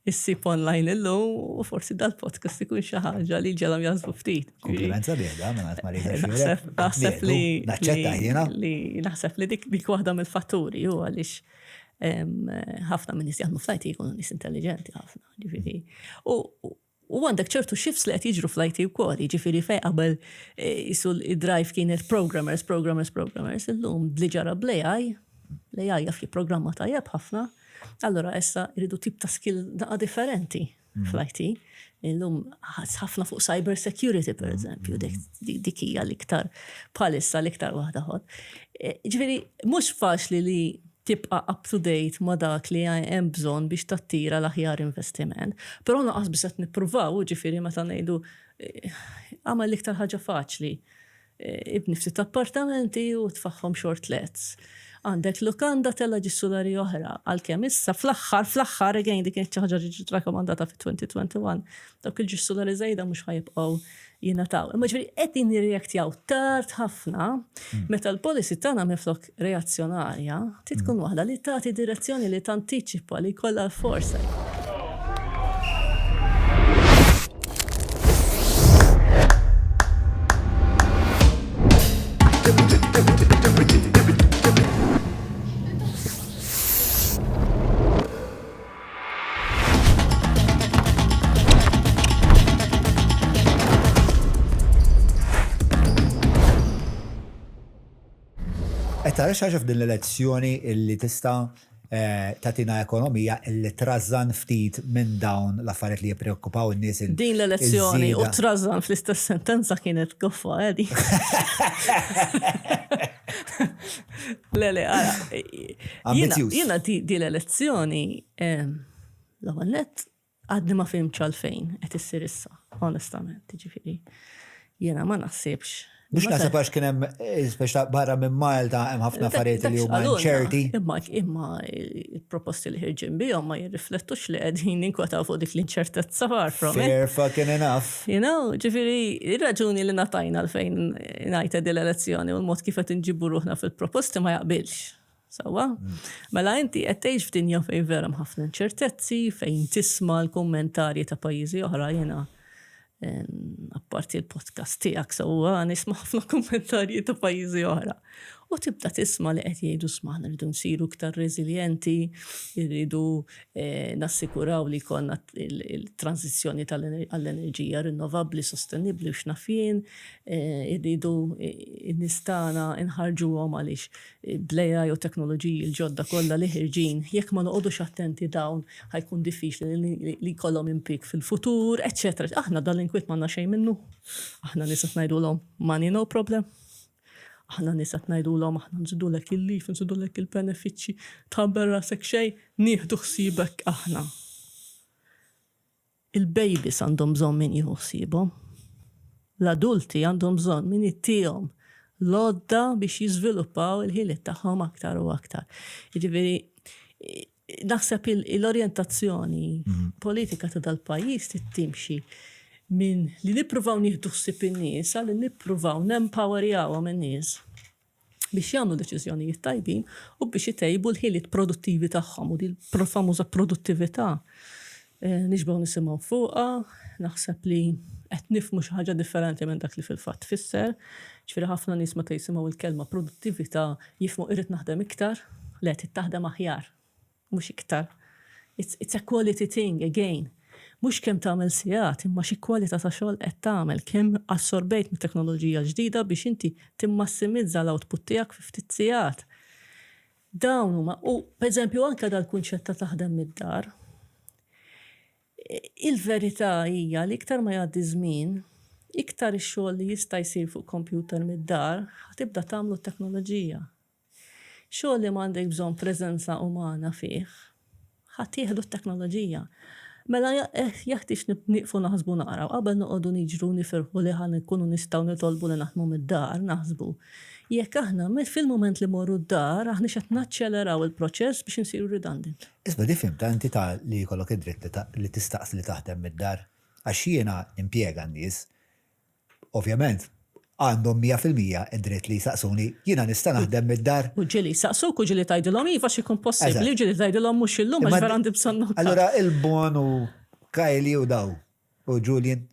A: issib online illum u forsi dal-podcast ikun xi ħaġa li ġelhom jaħsbu ftit.
B: Kumpliment sabiħda minn qatt Marisa Xuereb.
A: Naħseb li
B: naċċetta jiena.
A: Naħseb li dik waħda mill-fatturi hu għaliex ħafna minn nies jaħdmu fl-IT jkunu nies intelligenti ħafna. Ġifieri. U għandek ċertu shifts li qed jiġru fl-IT wkoll, jiġifieri fejn qabel isu id-drive kienet programmers, illum bli ġara bl-AI, l-AI jaf jipprogramma tajjeb ħafna, allura issa jridu tip ta' skill daqa' differenti fl-IT. Illum ħafna fuq cyber security pereżempju, dik hija l-iktar bħalissa l-iktar waħda ħodd. Ġifieri mhux faċli li tibqa up to date ma dak li hemm bżonn biex tattira l-aħjar investiment. Però naqas biss qed nippruvaw, ġifieri meta ngħidu għamel l-iktar ħaġa faċli. Ibni ftit appartamenti u tfaħħom shortlets. Għandek lukanda tella ġissulari oħra, għalkemm issa fl-aħħar again dik kienet xi ħaġa ġiet rakkomandata fi-2021. Dawk il-ġissulari żejda mhux ħajibqgħu jingħataw. Imma ġifieri qed nirreaktjaw tard ħafna meta l-policy tagħna minflok reazzjonarja trid tkun waħda li tagħti direzzjoni li tantiċipa li jkollha l-forsa.
B: Tara xaġa f'din l-elezzjoni illi tista' tagħtina ekonomija illi trażżan ftit minn dawn l-affarijiet li jippreokkupaw in-nies.
A: Din l-elezzjoni u trażżan fl-istess sentenza kienet goffa għedi. Jiena di l-elezzjoni l-ewwel nett għadni ma fehmx għalfejn qed issir issa, onestament, jiġifieri. Jiena ma naħsibx.
B: Mux nasib għax kien hemm speċa barra minn Malta hemm ħafna affarijiet li huma inċerti.
A: Imma il-proposti li ħirġin bihom ma jirriflettux li qegħdin ninkwetaw fuq dik l-inċertezza far from it.
B: Fair fucking enough.
A: Ġifieri ir-raġuni li ngħatajna għalfejn ngħid din l-elezzjoni u l-mod kif qed inġibu ruħna fil-proposti ma jaqbilx. Sawa? Mela inti qed tgħix f'dinja fejn vera ħafna inċertezzi, fejn tisma' l-kummentarji ta' pajjiżi oħra jiena apparti l-podcast tiegħek sewwa nisma' ħafna kummentarji ta' pajjiżi oħra. U tibda tisma' li qed jgħidu smaħna rridu nsiru iktar reżiljenti, rridu nassikuraw li jkollna il-tranzizzjoni għall-enerġija rinnovabbli, sostenibbli u x'nafien, irridu nistana nħarġuhom għaliex bl-AI u teknoloġiji l-ġodda kollha li ħirġin, jekk ma noqogħdux attenti dawn ħajkun diffiċli li jkollhom impik fil-futur, eċċetera. Aħna dal-inkwiet m'għandna xejn minnu. Aħna nisa ngħidulhom money no problem. Aħna nisat ngħidulhom aħna nżidulek il-lif, nżidulek il-benefiċċji ta' berra sek xejn, nieħdu ħsiebek aħna. Il-babies għandhom bżonn min jieħu ħsiebhom. L-adulti għandhom bżonn min ittihom l-għodda biex jiżviluppaw il-ħiliet tagħhom aktar u aktar. Jiġifieri naħseb l-orjentazzjoni politika ta' dal-pajjiż tittimxi minn li nippruvaw nieħdu ħsieb in-nies għal li nippruvaw nempowerjawhom in-nies biex jagħmlu deċiżjonijiet tajbin u biex itejbu l-ħiliet produttivi tagħhom u di l-famuża produttività. Nixbgħu nisimgħu fuqha, naħseb li qed nifhmu xi ħaġa differenti minn dak li fil-fatt tfisser. Ġifieri ħafna nies meta jisimgħu l-kelma produttività jifhmu irid naħdem iktar, le trid taħdem aħjar, mhux iktar. It's a quality thing again. Mhux kemm tagħmel sigħat, imma xi kwalità ta' xogħol qed tagħmel, kemm assorbejt mit-teknoloġija ġdida biex inti timmassimizza l-output tiegħek fi ftit sigħat. Dawn huma, u pereżempju anke dal-kunċett ta' taħdem mid-dar. Il-verità hija li iktar ma jgħaddi żmien, iktar ix-xogħol li jista' jsir fuq computer mid-dar, ħatibda tagħmlu t-teknoloġija. Xogħol li m'għandek bżonn preżenza umana fih, ħaddieħdu t-teknoloġija. Mela jaħtix niqfu naħsbu naqra, qabel noqogħdu niġru nifirħu li ħan ikunu nistgħu nitolbu li naħdmu mid-dar, naħsbu. Jekk aħna fil-mument li morru d-dar, aħna qed naċċeleraw il-proċess biex insiru redundant.
B: Isma' di fimta inti ta' li jkollok id-dritt li tistaqsi li taħdem mid-dar. Għax jiena impjega n-nies, ovvjament, għandhom 100% id-dritt li jisaqsuni, jiena nista' naħdem mid-dar. U
A: ġieli jisaqsuk u ġieli tgħidilhom iva x'ikun possibbli, u ġieli tgħidilhom mhux illum għax vera għandi bżonn.
B: Allura il-Bon u Kajli u daw u Julian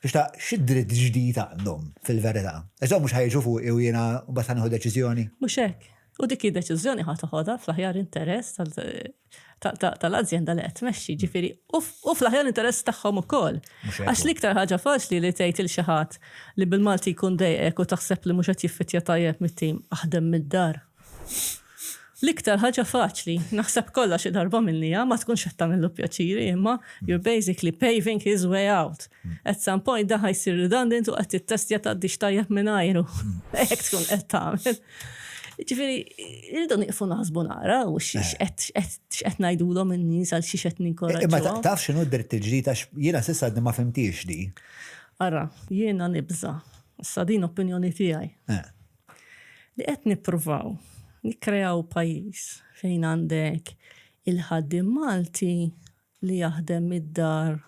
B: biex ta' x'id-dritt ġdid għandhom fil-verità. Għax mhux ħajġu fuq u jiena mbagħad ħanieħu deċiżjoni.
A: Mhux hekk. U dik id-deċiżjoni ħadd taħodha fl-aħjar interess tal-azienda li qed tmexxi, ġifieri u fl-aħjar interess tagħhom ukoll. Għax l-iktar ħaġa faċli li tgħid il xi ħadd li bil-Malti jkun dejqek u taħseb li mhux qed jiffittja tajjeb mit-tim aħdem mid-dar. L-iktar ħaġa faċli, naħseb kollha xi darba minnija ma tkunx qed tagħmillu pjaċiri imma you're basically paving his way out. At some point da ħajsir redundant u qed tittestja tgħaddix tajjeb minn ajru. Hekk tkun qed tagħmel. Ġifieri, irridu nieqfu naħsbu nara u x'qed ngħidulhom in-nies għal xi qed ninkoraġġuhom.
B: Imma taf x'inhu d-dritt il-ġdid għax jiena s'issa ma fimtix di.
A: Ara, jiena nibża. Issa din opinjoni tiegħi. Li qed nippruvaw nikkreaw pajjiż fejn għandek il-ħaddiem Malti li jaħdem mid-dar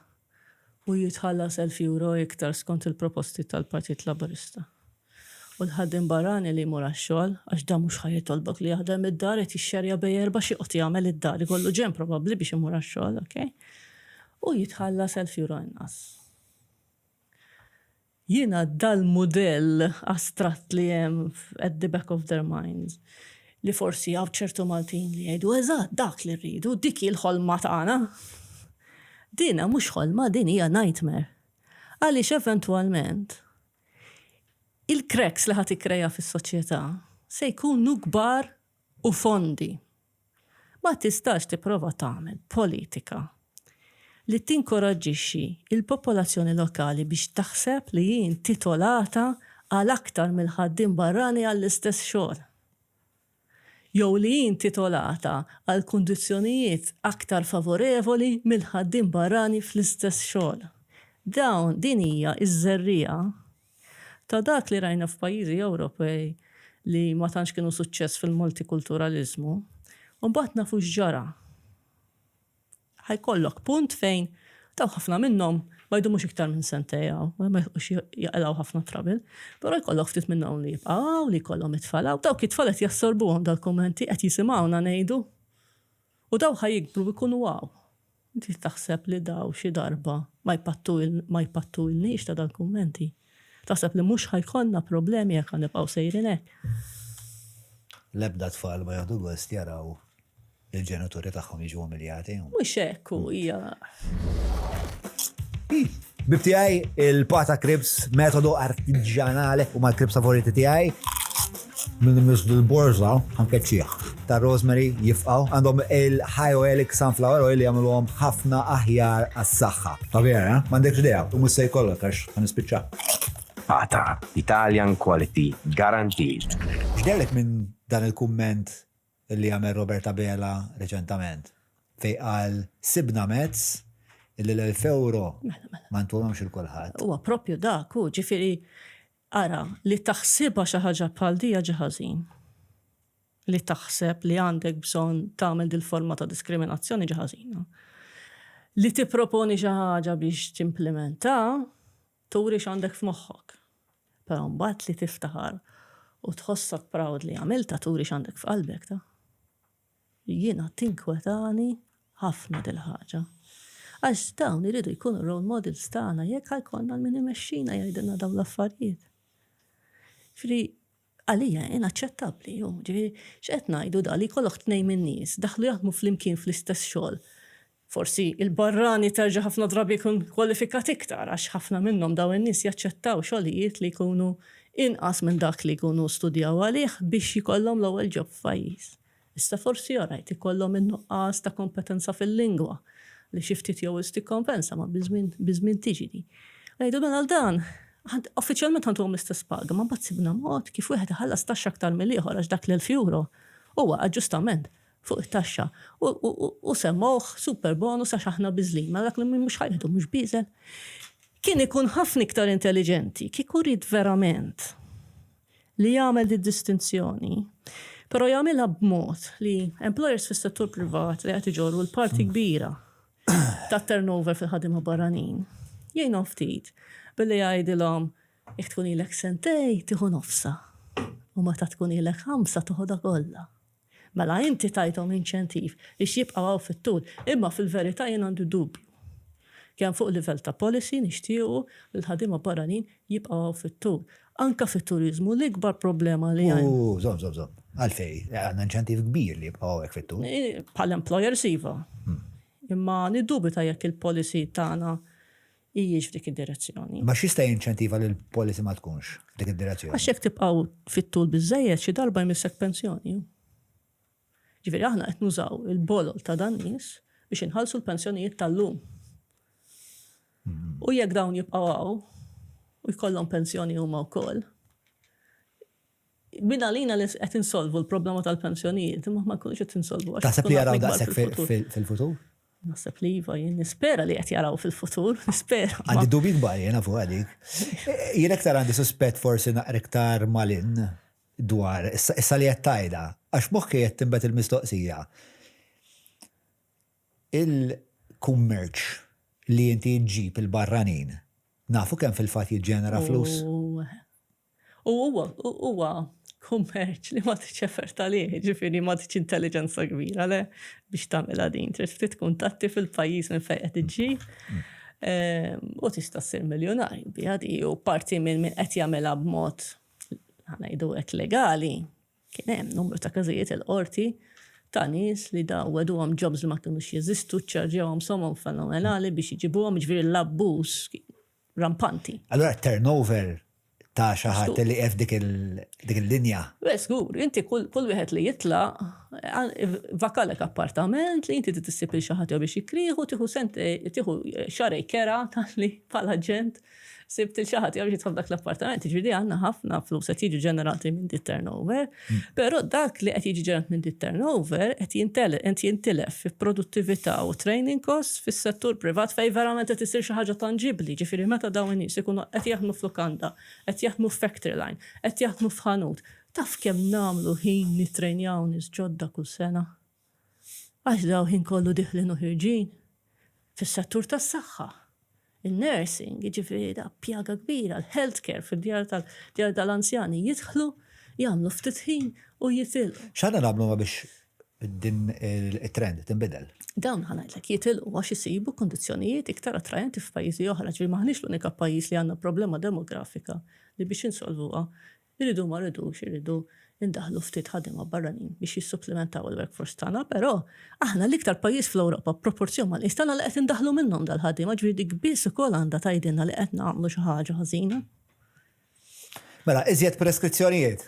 A: u jitħallas €1000 iktar skont il-proposti tal-Partit Laburista. U l-ħaddim barrani li jmur għax-xogħol, għax da mhux ħajjitolbok li jaħdem id-dar qed jixxerja bejjerba xi qod jagħmel id-dar, ikollu ġen probabbli biex imur għax-xogħol, okay? U jitħallas €1000 inqas. Jiena dal-mudell astratt li hemm at the back of their minds li forsi hawn ċertu Maltin li jgħidu eżatt dak li rridu, dik il-ħolma tagħna. Dinha mhux ħolma, din hija nightmare. Għaliex eventwalment il-cracks li ħat ikkreja fis-soċjetà se jkunu kbar u fondi. Ma tistax tipprova tagħmel politika li tinkoraġġixxi il-popolazzjoni lokali biex taħseb li jien titolata għal aktar mill-ħaddiem barrani għall-istess xogħol. Jew li jien titolata għal kundizzjonijiet aktar favorevoli mill-ħaddiem barrani fl-istess xogħol. Dawn din hija iż-żerriegħa ta' dak li rajna f'pajjiżi Ewropej li ma tantx kienu suċċess fil-multikulturalizmu, u mbagħad nafu x'ġara. Ħajkollok punt fejn taw ħafna minnhom ma jdumux iktar minn sentejja, ma jqux jaqlaw ħafna trabil, però jkollok ftit minnhom li jibqgħu, li jkollhom itfalaw, dawk it-tfal qed jassorbuhom dal-kummenti qed jisimgħuna ngħidu. U daw ħajjikbru jkunu waw. Inti taħseb li daw xi darba ma jpattu il-nix ta' dal-kummenti. Taħseb li mhux ħajkonna problemi jekk nibqgħu sejrin hekk.
B: L-ebda tfal ma jaħdu gost jaraw il-ġenituri tagħhom jiġu umiljati.
A: Mhux hekk hija.
B: Bibtijaj il-pata krips metodu artiġjanali u mal-krips favoriti tiegħi minn l-borza anke ċieħ ta' rosemary jifqaw għandhom il-high oilic sunflower oil li jagħmluhom ħafna aħjar għas-saħħa. Tabija, m'għandekx idea, u mhux se jkollok għax ħanispiċċa.
D: Pata, Italian quality, guaranteed.
B: X'dellek minn dan il-kumment li għamel Roberta Bela reċentament fej qal sibna mezz illi l-€1,000 ma ntuhomx il-kulħadd.
A: Huwa proprju dak, ġifieri ara li taħsibha xi ħaġa bħal dija ħażin. Li taħseb li għandek bżonn tagħmel dil forma ta' diskriminazzjoni ħażina. Li tipproponi xi ħaġa biex timplementa turi x'għandek f'moħħok. Però mbagħad li tiftaħar u tħossok proud li għamilta turi x'għandek f'qalbek ta'. Jiena tinkwetani ħafna dil ħaġa. Għax dawn iridu jkunu role models tagħna jekk ħajkonna l-min imexxina jgħidilna dawn l-affarijiet. Ġifieri għalija inaċċettabbli hu, ġifieri x'qed ngħidu da li jkollok tnejn min-nies daħlu jaħdmu flimkien fl-istess xogħol. Forsi il-barrani terġa' ħafna drabi jkun kwalifikat iktar għax ħafna minnhom dawn in-nies jaċċettaw xogħlijiet li jkunu inqas minn dak li jkunu studjaw għalih biex jkollhom l-ewwel job f'pajjiż. Issa forsi orajt ikollhom in-nuqqas ta' kompetenza fil-lingwa li xi ftit jew tikkompensa ma biżmien tiġi di. Ngħidu minn għal dan, uffiċjalment għandhom l-istess paga, ma mbagħad sibna mod kif wieħed iħallas taxxa aktar mill-ieħor għax dak l-€1,000 huwa aġġustament fuq it-taxxa u semmawh super bonus għax aħna biżlin, ma dak li mhux ħajħdu mhux biżel. Kien ikun ħafna iktar intelligenti, kieku rid verament li jagħmel di-distinzjoni, però jagħmilha b'mod li employers fis-settur privat li qed iġorru l-parti kbira ta' turnover fil-ħadima barranin. Jgħinu ftit billi jgħidilhom jekk tkun ilek sentej tieħu nofsa u meta tkun ilek 5 toħodha kollha. Mela inti tajthom inċentiv biex jibqgħu fit-tul, imma fil-verità jien għandu dubju. Kemm fuq livell ta' policy nixtiequ l-ħadima barranin jibqgħu fit-tul. Anka fit-turiżmu l-ikbar problema li għandna.
B: Żomm. Għalfej, għandna inċentiv kbir li jibqgħu hekk fit-tul.
A: Bħal employers iva. Imma niddubita jekk il-policy tagħna hijiex f'dik id-direzzjoni. Ma
B: x'jista' jinċentiva li l-policy ma tkunx dik id-direzzjoni?
A: Għax jekk tibqgħu fit-tul biżżejjed xi darba jmissek pensjoni. Ġifieri aħna qed nużaw il-bolol ta' dan nies biex inħallsu l-pensjonijiet tal-lum. U jekk dawn jibqgħu u jkollhom pensjoni huma wkoll. Min għalina li qed insolvu l-problema tal-pensjonijiet, imma ma nkunux qed insolvu.
B: Taħseb li jaraw daqshekk fil-futur?
A: Naħseb li iva, jien nispera li qed jaraw fil-futur, nispera.
B: Għandi dubi kbar jiena fuq għadik. Jien iktar għandi suspett forsi naqra iktar malin dwar issa li qed tajda, għax moħħi qed timbet il-mistoqsija. Il-kummerċ li inti ġġib il-barranin, nafu kemm fil-fatt jiġġenera flus?
A: U huwa kummerċ li ma tiċċefer tal-ieħ, ġifieri ma tiċ intelligenza kbira le biex tagħmilha din. Trid tkuntatti fil-pajjiż minn fejn qed iġġib u tista' ssir miljonarju biha di u parti minn qed jagħmilha b'mod ngħidu hekk legali. Kien hemm numru ta' każijiet il-qorti ta' nies li daw wedduhom jobs li ma kinux jeżistu, ċċarġewhom somhom fenomenali biex jiġibuhom ġifieri l-abbuż rampanti.
B: Allura turnover ta' xaħat li qef dik il-linja.
A: Żgur, inti kull wieħed li jitlaq vakalek appartament li inti tissib il-xaħat biex jikrieħu tieħu xarej kera li bħala ġent sibt il-xaħat biex jitħol dak l-appartament. Ġifieri għandna ħafna flus qed jiġu ġenerati minn dit turnover, però dak li qed jiġi ġenerat minn dit turnover qed jintilef fi produttività u training costs fis-settur privat fejn verament qed isir xi ħaġa tanġibbli. Ġifieri meta dawn in-nies ikunu qed jaħdmu f'lukanda, qed jaħdmu f'factory line, qed jaħdmu f'ħanut. Taf kemm nagħmlu ħin nittrejnjaw nies ġodda kull sena. Għax daw ħin kollu diħlin u ħirġin fis-settur tas-saħħa. il-nursing, jiġifieri da pjaga kbira, l-healthcare fid-djar tal-anzjani jidħlu, jagħmlu ftit ħin u jitilqu.
B: X'għandna nagħmlu ma biex din it-trend tinbidel?
A: Dawn ħanajdlek jitilqu għax isibu kondizzjonijiet iktar attrajenti f'pajjiżi oħra, ġifieri maħniex l-unika pajjiż li għandna problema demografika li biex insolvuha irridu ma rridux, irridu indaħlu ftit ħaddiema barranin biex jissupplementaw il-workforce tagħna, però aħna l-iktar pajjiż fl-Ewropa proporzjon mal-qis tagħna li qed indaħlu minnhom dal-ħaddiema, ġifieri dik biss ukoll għandha tgħidilna li qed nagħmlu xi ħaġa ħażina.
B: Mela, iżjed preskrizzjonijiet.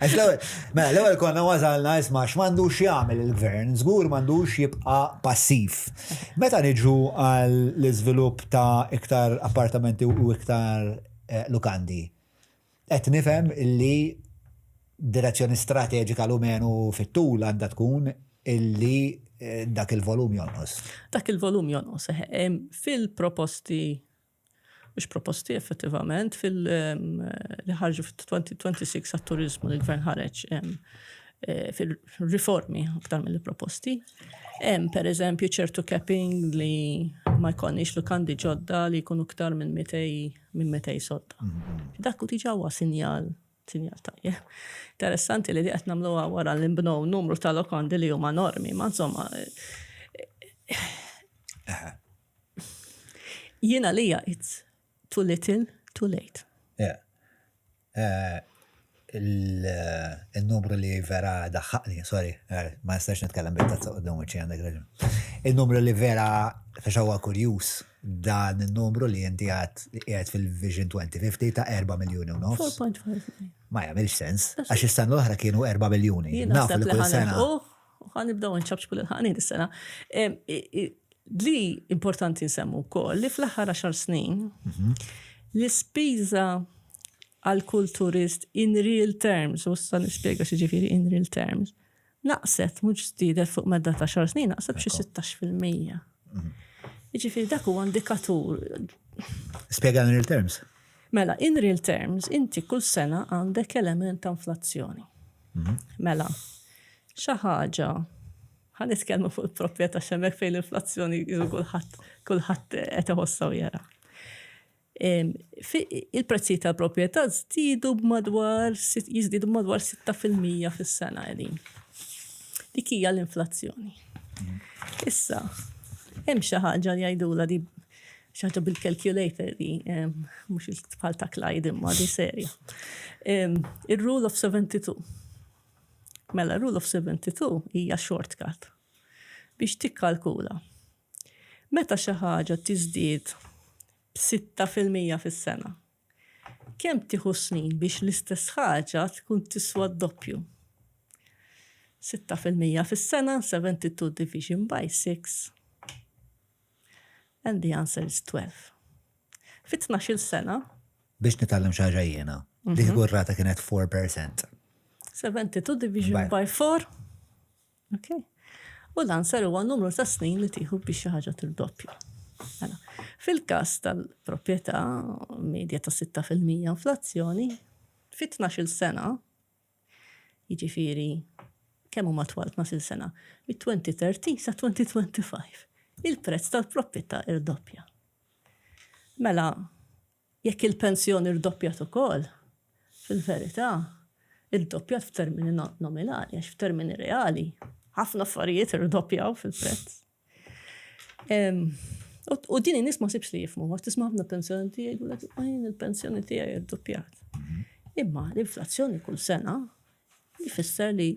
B: L-ewwel konna wasalna isma' x'm'għandux jagħmel il-gvern, żgur m'għandux jibqa' passiv. Meta niġu għall-iżvilupp ta' iktar appartamenti u iktar lukandi, qed nifhem illi direzzjoni strateġika l-umenu fit-tul għandha tkun illi dak il-volum jonqos.
A: Dak il-volum jonqos. Fil-proposti, mhux proposti effettivament, li ħarġu fil-2026 għat-Turiżmu li l-Gvern ħareġ fil-riformi aktar mill-proposti. Per eżempju ċertu capping li ma jkollniex lukandi ġodda li jkunu aktar minn 200 sodda. Dak u diġà huwa sinjal tajjeb. Interessanti li qed nagħmluha wara li nbnew numru ta' lukandi li huma normi, ma insomma jiena lija it's too little, too late.
B: Il-numru li vera daħħaqni, sorry, ma nistax nitkellem bit-tazza qudiem wiċċi għandek raġun. Il-numru li vera fex huwa kurjuż dan il-numru li inti qiegħed fil-Vision 2050 ta' 4 miljuni u nofs.
A: 4.5.
B: Ma jagħmilx sens, għax is-sena l-oħra kienu 4 miljuni.
A: Nafu li kull sena. Ħanibdew nċabx kull il-ħanin is-sena. Li importanti nsemmu wkoll li fl-aħħar 10 snin l-ispiża għal kull turist in real terms, u sta nispjega xi ġifieri in real terms, naqset mhux żdiedet fuq medda ta' 10 snin, naqset b'xi 16%. Jiġifieri dak huwa indikatur.
B: Spjega in real terms.
A: Mela, in real terms, inti kull sena għandek element ta' inflazzjoni. Mela, xi ħaġa ħan nitkellmu fuq il-proprjetà xemmek fejn l-inflazzjoni kulħadd qed iħossa u jara. Il-prezzijiet tal-proprjetà jiżdiedu b'madwar 6% fis-sena qegħdin. Dik hija l-inflazzjoni. Issa, hemm xi ħaġa li jgħidula di xi ħaġa bil-calculator di mhux il-tfal ta' Clyde imma di serja. Ir-rule of 72. Mela, rule of 72 hija shortcut biex tikkalkula. Meta xi ħaġa tiżdied 6% fis-sena. Kemm tieħu snin biex l-istess ħaġa tkun tiswa d-doppju? 6% fis-sena, 72 division by 6. And the answer is 12. Fit-12 sena.
B: Biex nitgħallem xi ħaġa jiena. Dik ir-rata kienet 4%.
A: 72 division by 4. Okay. U l-answer huwa n-numru ta' snin li tieħu biex xi ħaġa tirdoppja. Fil-każ tal-proprjetà medja ta' 6% inflazzjoni, fit-12 sena, jiġifieri kemm huma twal 12 sena, mit-2030 sa 2025, il-prezz tal-proprjetà irdoppja. Mela, jekk il-pensjoni irdoppjat ukoll, fil-verità, irdoppjat f'termini nominali, għax f'termini reali, ħafna affarijiet irdoppjaw fil-prezz. U din in-nies ma sibx li jifhmu, għax tisma' ħafna pensjoni tiegħi jgħidulek il-pensjoni tiegħi irdoppjat. Imma l-inflazzjoni kull sena jfisser li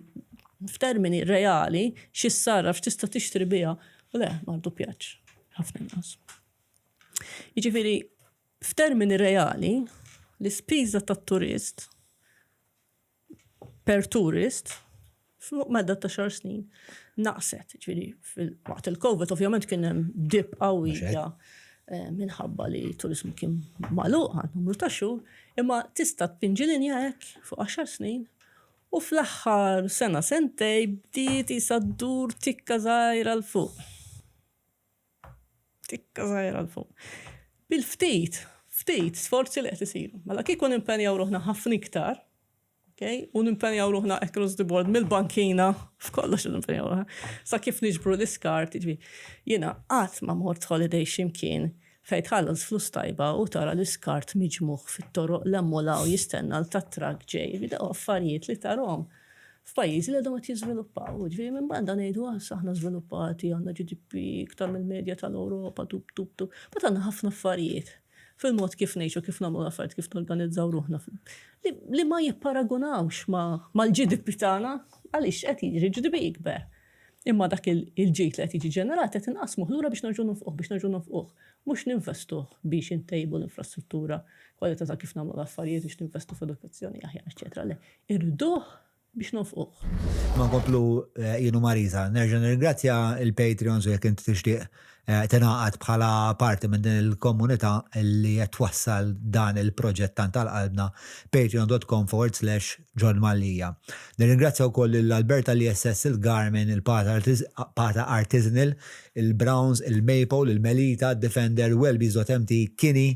A: f'termini reali x'issarraf x'tista' tixtri biha u le ma rdoppjatx ħafna inqas. Jiġifieri f'termini reali l-ispiża tat-turist per turist fuq medda ta' 10 snin naqset, ġifieri waqt il-COVID ovvjament kien hemm dip qawwija minħabba li t-Turiżmu kien magħluq għal numru ta' xhur, imma tista' tpinġilinja hekk fuq 10 snin u fl-aħħar sena sentej bdiet isa ddur tikka żgħira l fuq. Tikka żgħira l fuq. Bil-ftit sforzi li qed isiru. Mela kieku nimpenjaw ruħna ħafna iktar, Okay? U nimpenjaw ruħna across the board mill-bankina, f'kollox nimpenjaw ruħna. Sa kif niġbru l-iskart, jiena qatt ma mort holiday ximkien fejn tħallas flus tajba u tara l-iskart miġmuħ fit-toroq l-emmolaw jistenna l-tat-trak ġej. Bida affarijiet li tarhom f'pajjiżi li għadhom qed jiżviluppaw. Ġifieri minn banda ngħidu aħna żviluppati, għandna GDP iktar mill-medja tal-Ewropa, tub. Bat għandna ħafna affarijiet fil-mod kif ngħixu, kif nagħmlu affarijiet, kif norganizzaw ruħna li ma jipparagunawx mal-GDP tagħna għaliex qed jiġri GDP jikber. Imma dak il-ġejt li qed jiġi ġenerat qed inqasmuh lura biex nerġgħu nofquh, mhux ninvestuh biex intejbu l-infrastruttura, kwalità ta' kif nagħmlu l-affarijiet biex ninvestu f'edukazzjoni aħjar, eċetera. Le, irduh biex nofquh.
B: Ma nkomplu jienu Marisa, nerġa' nirringrazzja il-Patreons u jekk inti tixtieq tingħaqad bħala parti minn din il-komunità li qed twassal dan il-proġett tant tal-qalbna patreon.com/John Mallija. Nirringrazzja wkoll l-Alberta l-ISS, il-Garmin, il-Pata Artisanal, il-Browns, il-Maple, il-Melita, Defender, Wellbees.mt, Kini,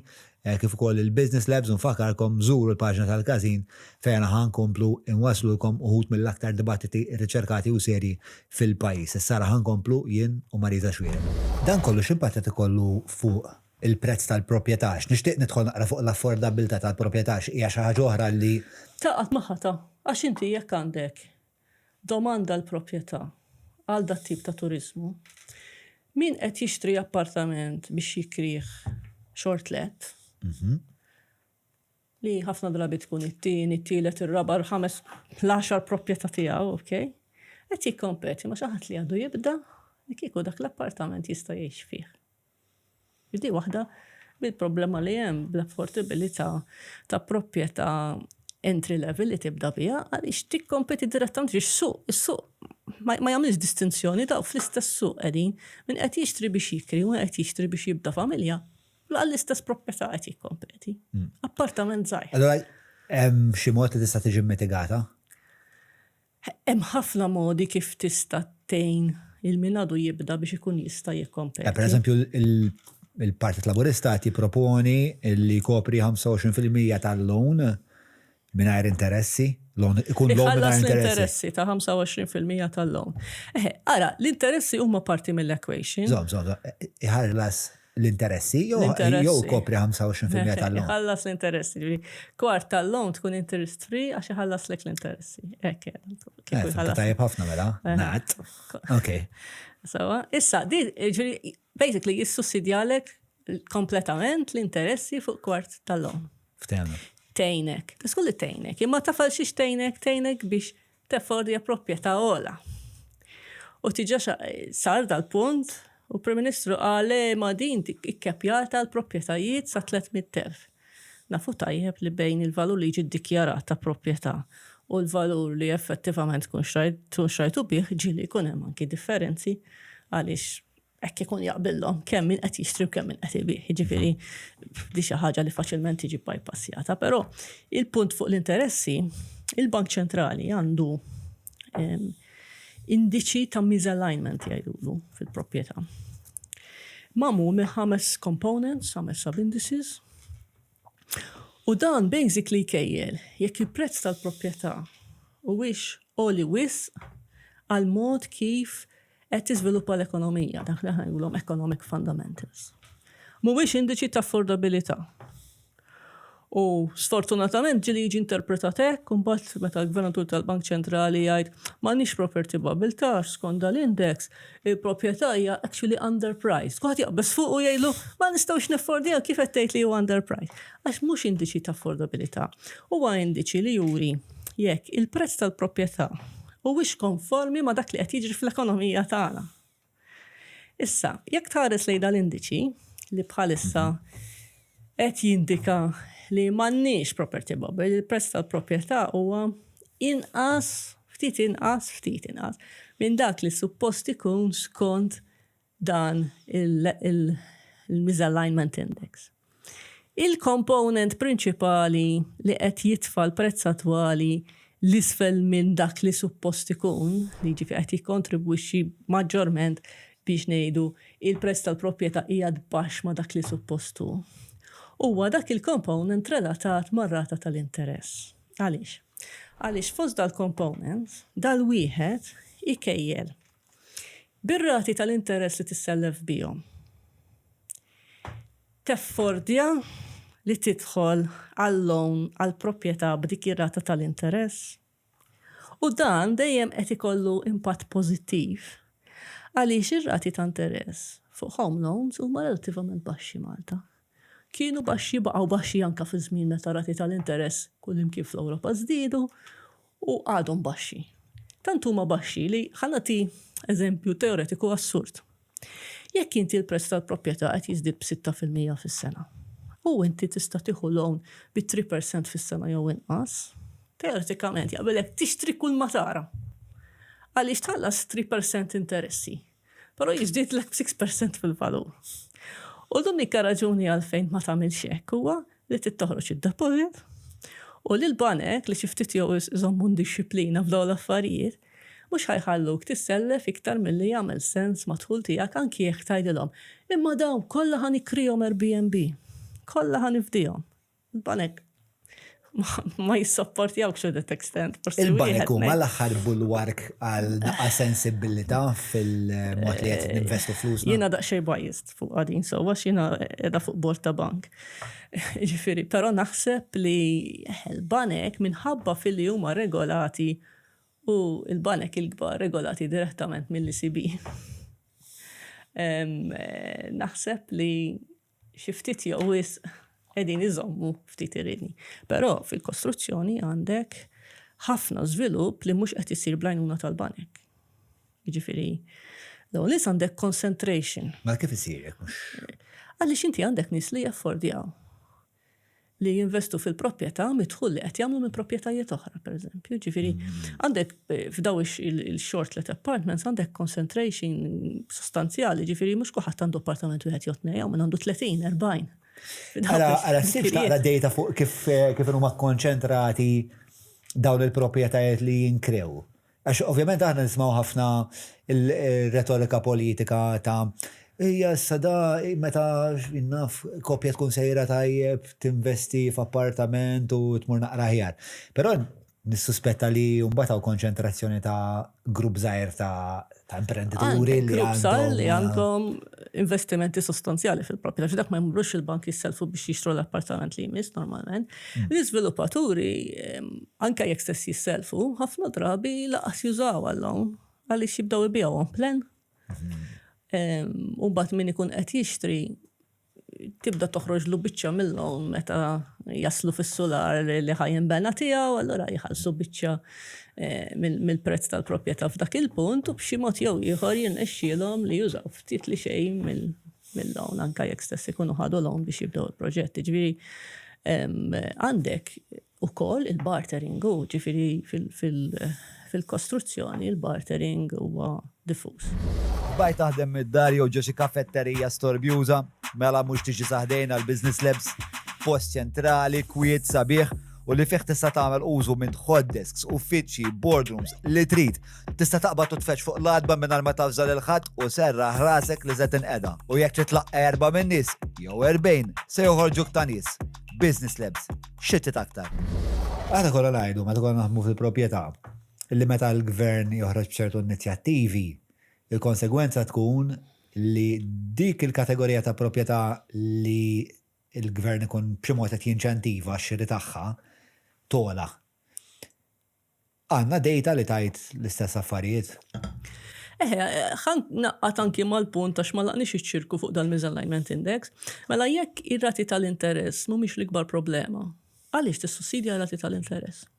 B: kif ukoll il-Business Labs nfakarkom żuru l-paġna tal-Kazin fejn ħankomplu inwaslulkom uħud mill-aktar dibattiti riċerkati u serji fil-pajjiż. Issa ħankomplu jien u Marisa Xuereb. Dan kollu x'impatt qed ikollu fuq il-prezz tal-proprjetà. Nixtieq nidħol naqra fuq l-affordabilità tal-proprjetà hija xi ħaġa oħra li
A: taqgħod magħha għax inti jekk għandek domanda l-proprjetà għal dat tip ta' turiżmu. Min qed jixtri appartament biex jikrih short let? Li ħafna drabi tkun it-tieni, it-tielet, ir-raba', ħames, l-10 proprjetà tiegħu, okay? Qed jikkompeti ma' xi ħadd li għadu jibda li kieku dak l-appartament jista' jgħix fih. Di waħda bil-problema li hemm bl-affordabilità ta' proprjetà entry level li tibda biha għaliex tikkompeti direttament is-suq ma jagħmilx distinzjoni daw fl-istess suq qegħdin min qed jixtri biex jikri u qed jixtri biex jibda familja. L-istess proprjetà qed jikkompeti. Appartament żgħir.
B: Allora hemm xi mod li tista' tiġi mitigata?
A: Hemm ħafna modi kif tista' tgħin il-min għadu jibda biex ikun jista' jikkompeti.
B: Pereżempju il-Partit Laburista qed jipproponi li jkopri 25% tal-loan mingħajr interessi. Ikun loan mingħajr
A: interessi ta' 25% tal-loan. Ara, l-interessi huma parti mill-equation.
B: Iħallas l-interessi jew kopri 25% tal-loan.
A: Iħallas l-interessi. Kwart tal-loan tkun interest free għax iħallas lek l-interessi.
B: Tajjeb ħafna mela. Nat. Okay.
A: Issa, basically jissussidjalek kompletament l-interessi fuq kwart tal-loan.
B: Ftemna.
A: Tejnek. Tiskulli tejnek. Imma tafal xiex tejnek biex teffordi proprjetà ola. U tiġa sar dal-punt u Prim-Ministru għale ma din ikkepjata l-proprjetajiet sa 300,000. Nafu tajjeb li bejn il-valur li ġi dikjarata proprjetà u l-valur li effettivament kun xrajtu bih ġili kun hemm anki differenzi għaliex hekk ikun jaqbillhom kemm min qed jixtri u kemm min qed ibih. Jiġifieri di xi ħaġa li faċilment tiġi bypassjata, però il-punt fuq l-interessi, il-Bank Ċentrali għandu indiċi ta' misalignment jgħidulu fil-proprjetà. Magħmul minn 5 components, 5 sub-indices. U dan basically kejjel jekk il-prezz tal-proprjetà huwiex oli wisq għal mod kif qed tiżviluppa l-ekonomija, dak li ħajgħulhom economic fundamentals. Mhuwiex indiċi ta' affordabilità. U sfortunatament ġili jiġi interpretat hekk, imbagħad meta l-Gvernatur tal-Bank Ċentrali jgħid m'għandniex property bubble skont l-index, il-proprjetà hija actually underpriced. Kulħadd jaqbes fuq u jgħidu ma nistgħux niffordija kif qed tgħid li huwa underpriced. Għax mhux indiċi ta' affordabilità. Huwa indiċi li juri jekk il-prezz tal-proprjetà huwiex konformi ma' dak li qed jiġri fl-ekonomija tagħna. Issa, jekk tħares lejn dal-indiċi li bħalissa qed jindika li m'għandniex property bubble, il-prezz tal-proprjetà huwa ftit inqas minn dak li suppost ikun skont dan il-misalignment index. Il-komponent prinċipali li qed jitfa' l-prezz attwali l-isfel minn dak li suppost ikun, li ġifi qed jikkontribwixxi maġġorment biex ngħidu il-prezz tal-proprjetà hija baxx ma' dak li suppostu. Huwa dak il-komponent relatat mar-rata tal-interess. Għaliex? Għaliex fost dal-components, dal-wieħed ikejjel bir-rati tal-interess li tissellef bihom. Teffordja li tidħol għall-loan għall-proprjetà b'dik ir-rata tal-interess. U dan dejjem qed ikollu impatt pożittiv għaliex ir-rati ta' interess fuq home loans huma relattivament baxxi Malta. Kienu baxxi baqgħu baxxi anke fi żmien meta rati tal-interess kullimkien fl-Ewropa żdiedu u għadhom baxxi. Tant huma baxxi li ħanati eżempju teoretiku assurd. Jekk inti l-prezz tal-proprjetà qed jiżdied b'6% fis-sena u inti tista' tieħu loan bi 3% fis-sena jew inqas, teoretikament jaqbelek tixtri kull ma tara. Għaliex tħallas 3% interessi, però jiżdied lek 6% fil-valur. U l-unika raġuni għalfejn ma tagħmilx hekk huwa li tittoħroġ id-deposit u li l-banek li xi ftit jew iżommu disciplina f'dawn l-affarijiet mhux ħajħalluk tissellef iktar milli jagħmel sens madħul tiegħek anki jekk tgħidilhom. Imma dawn kollha ħanikrihom Airbnb, kollha ħanifdihom. Il-banek ma jissopportjawk xi that extent.
B: Il-banek huma l-aħħar bulwark għal naqqa sensibilità fil-mod li qed ninvestu flus.
A: Jiena daqsxejn biased fuq għadin sewwa jiena qiegħda fuq bord ta' bank. Ġifieri, però naħseb li l-banek minħabba fil-li huma regolati u l-banek il-kbar regolati direttament mill-ECB. Naħseb li xi ftit jew wisq qegħdin iżommu ftit iridni. Però fil-kostruzzjoni għandek ħafna żvilupp li mhux qed isir bl-għajnuna tal-banek. Jiġifieri, l-ewwel nies għandek concentration.
B: Ma kif isir hekk mhux?
A: Għaliex inti għandek nies li jaffordjaw li jinvestu fil-proprjetà midħul li qed jagħmlu minn proprjetajiet oħra, pereżempju. Ġifieri, għandek f'daw il-short-let apartments għandek concentration sostanzjali, ġifieri mhux kulħadd għandu appartament wieħed jew tnejn, minn għandu 30, 40.
B: Għala s-sibx taqra data fuq kif huma konċentrati dawn il-proprjetajiet li jinkrew. Għax ovvjament aħna nismaw ħafna il-retorika politika ta' hija s-sada meta innaf kopja tkun sejra tajjeb tinvesti f'appartament u tmur naqra ħjar. Però nissuspetta li mbagħad konċentrazzjoni ta' grupp żgħir ta' imprenditori li
A: għandhom investimenti sostanzjali fil-proprjetà. Dak ma jmurrux il-bank jisselfu biex jixtru l-appartament li jmiss normalment. L-iżviluppaturi anke jekk stess jisselfu ħafna drabi laqas jużaw għall-hawn għaliex jibdew ibijgħu plan. U mbagħad min ikun qed jixtri tibda toħroġlu biċċa mill-hawn meta jaslu fis-solar li ħajinbena tiegħu, allura jħallsu biċċa mill-prezz tal-proprjetà f'dak il-punt u b'xi mod jew ieħor jirnexxielhom li jużaw ftit li xejn mill-hawn anke jekk stess ikunu ħadu l-hawn biex jibdew il-proġetti. Ġifieri għandek ukoll il-bartering u ġifieri fil-kostruzzjoni il-bartering huwa diffuż.
B: Bajt taħdem mid-dar jew ġo xi kafetterija storbjuża, mela mhux tiġi saħdejn għal business labs, post ċentrali, kwiet sabiħ u li fih tista' tagħmel użu minn hot desks, uffiċċji, boardrooms li trid. Tista' taqbad u tfetx fuq l-adba mingħajr ma tafżal il-ħadd u serraħ rasek li żed inqeda. U jekk titlaq 4 minn nies jew 40 se joħorġuk ta' nies. Business labs, xittit aktar. Aħna kollha ngħidu meta kollha naħdmu fil-proprjetà illi meta l-gvern joħroġ b'ċertu inizjattivi, il-konsegwenza tkun li dik il-kategorija ta' proprjetà li il-gvern ikun b'xi qed jinċentiva x-xiri tagħha tola. Għandna data li tajt l-istess affarijiet.
A: Ħan naqqat anki mal-punt għax ma laqniex iċ-ċirku fuq dal-Misalignment Index, mela jekk ir-rati tal-interess mhumiex l-ikbar problema, għaliex tissussidja r-rati tal-interess?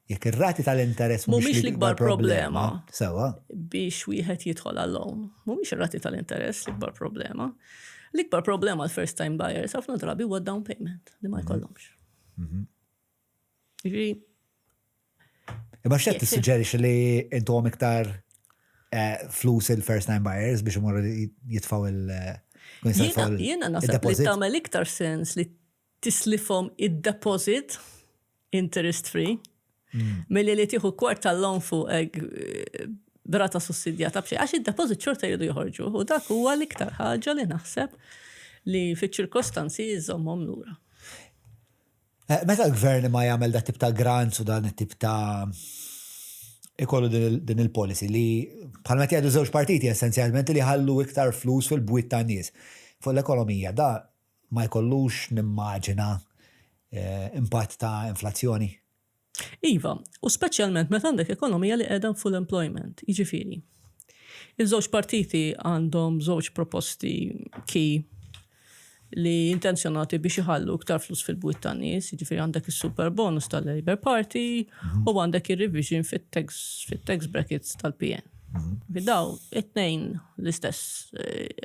B: Jekk ir-rati tal-interess
A: mhumiex l-ikbar problema
B: sewa
A: biex wieħed jidħol għall-loan. Mhumiex ir-rati tal-interess l-ikbar problema. L-ikbar problema l-first time buyers ħafna drabi huwa down payment li ma jkollhomx.
B: Imma x'qed tissuġġerixxi li intom iktar flus il-first time buyers biex imorru jitfgħu
A: Jiena naħseb li tagħmel iktar sens li tislifhom id-deposit interest free milli li tieħu kwart tal-loan fuq brata sussidjata b'xejn għax id-deposit xorta jridu joħorġu u dak huwa l-iktar ħaġa li naħseb li fiċ-ċirkostanzi jżommhom lura.
B: Meta l-gvern ma jagħmel da tip ta' grants u dan it-tip ta' ikollu din il-policy li bħalma jgħidu żewġ partiti essenzjalment li ħallu iktar flus fil-bwiet ta' nies. Fuq l-ekonomija da ma jkollux nimmaġina impatt ta' inflazzjoni.
A: Iva, u speċjalment meta għandek ekonomija li qiegħda full employment, jiġifieri. Il-żewġ partiti għandhom żewġ proposti li intenzjonati biex iħallu iktar flus fil-bwiet tan nies, jiġifieri għandek is-super bonus tal-Labour Party u għandek ir-revision fit-tax brackets tal-PN. Bidaw, it-tnejn l-istess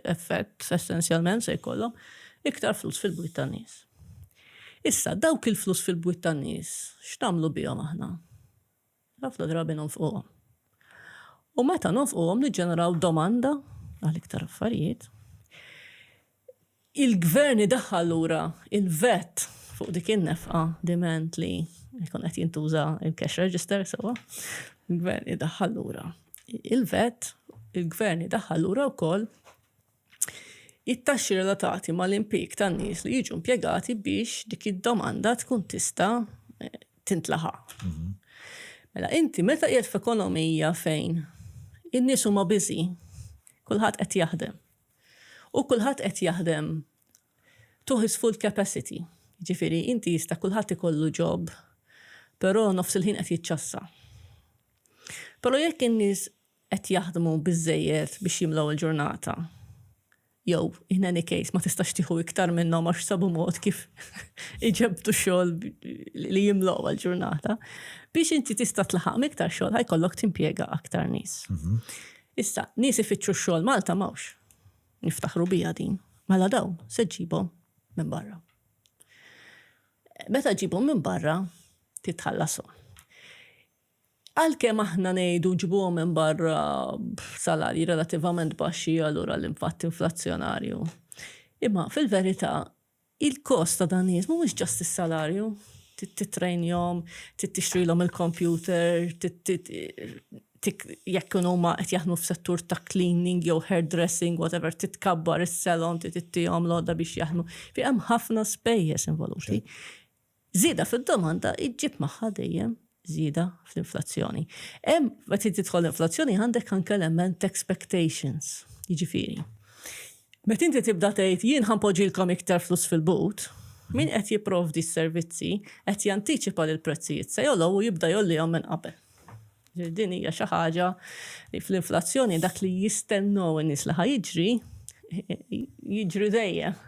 A: effett essenzjalment se jkollhom iktar flus fil-bwiet tan nies. Issa, dawk il-flus fil-bwiet tan nies, x'tagħmlu bihom aħna? Ħafna drabi nonfquhom. U meta nonfquhom niġġeneraw domanda għal iktar affarijiet. Il-gvern idaħħal lura il-vet fuq dik in-nefqa diment li jkun qed jintuża il-cash register sewwa. Il-gvern idaħħal lura il-vet, il-gvern idaħħal lura wkoll it-taxxi relatati mal-impjieg tan-nies li jiġu impjegati biex dik id-domanda tkun tista' tintlaħaq. Mela inti meta qiegħed f'ekonomija fejn in-nies huma busy, kulħadd qed jaħdem. U kulħadd qed jaħdem to his full capacity. Ġifieri inti jista' kulħadd ikollu job, però nofs il-ħin qed jiċċassa. Però jekk in-nies qed jaħdmu biżżejjed biex jimlew il-ġurnata, jew in any case ma tistax tieħu iktar minnhom għax sabu mod kif iġebtu xogħol li jimlew għall-ġurnata, biex inti tista' tlaħaq iktar xogħol ħajkollok timpjega aktar nies. Issa, nies ifittxu x-xogħol Malta m'hawnx. Niftaħru bija din. Mela dawn se ġibhom minn barra. Meta ġibhom minn barra, titħallasom. Għalkemm aħna ngħidu ġibuhom minn barra b'salarji relattivament baxxi allura l-impatt inflazzjonarju. Imma fil-verità il-kost ta' dan nies mhuwiex ġast is-salarju. Titrejnjom, tixtrilhom il-computer, jekk huma qed jaħdmu f'settur ta' cleaning jew hairdressing, whatever, titkabbar is-salon, tittihom lodda biex jaħdmu. Fi hemm ħafna spejjeż involuti. Żieda fid-domanda iġġib magħha dejjem żieda fl-inflazzjoni. Hemm meta tidħol l-inflazzjoni għandek anke element expectations. Jiġifieri. Meta inti tibda tgħid jien ħanpoġġilkom iktar flus fil-but, min qed jipprovdi s-servizzi qed jantiċipa lill-prezzijiet se jolgħu u jibda jollihom minn qabel. Din hija xi ħaġa li fl-inflazzjoni dak li jistennew in-nies li ħajjiġri jiġri dejjem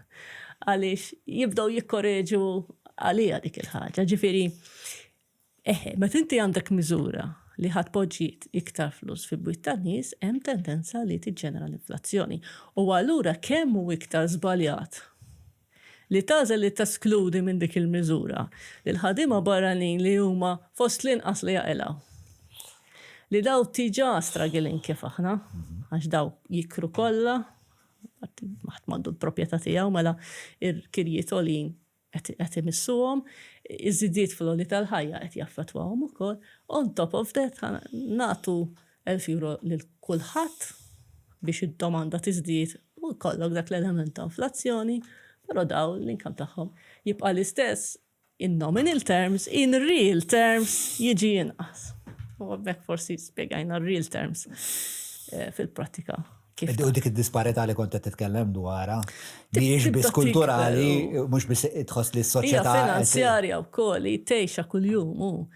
A: għaliex jibdew jikkoreġu għaliha dik il-ħaġa. Ġifieri meta inti għandek miżura li ħadpoġġi iktar flus fil-bwiet tan-nies, hemm tendenza li tiġġenera l-inflazzjoni. U allura kemm hu iktar żbaljat li tażel li taskludi minn dik il-miżura li l-ħadima barranin li huma fost l-inqas li jaqilgħu. Li daw tiġa struggling kif aħna, għax daw jikru kollha, maħt mandu l-proprjetà tiegħu mela ir-kirjiet għolin qed imissuhom, iż-żidiet fil-għoli tal-ħajja qed jaffettwahom ukoll. On top of that nagħtu €1,000 lil kulħadd biex id-domanda tiżdied u jkollok dak l-element ta' inflazzjoni, però daw l-inkam tagħhom jibqa' l-istess in nominal terms, in real terms jiġi jinqas. U għabbek forsi spiegajna real terms fil-pratika.
B: U dik id-disparità li kont qed titkellem dwarha mhijiex biss kulturali, mhux biss tħoss li s-soċjetà.
A: Hija finanzjarja wkoll li tgħixha kuljum.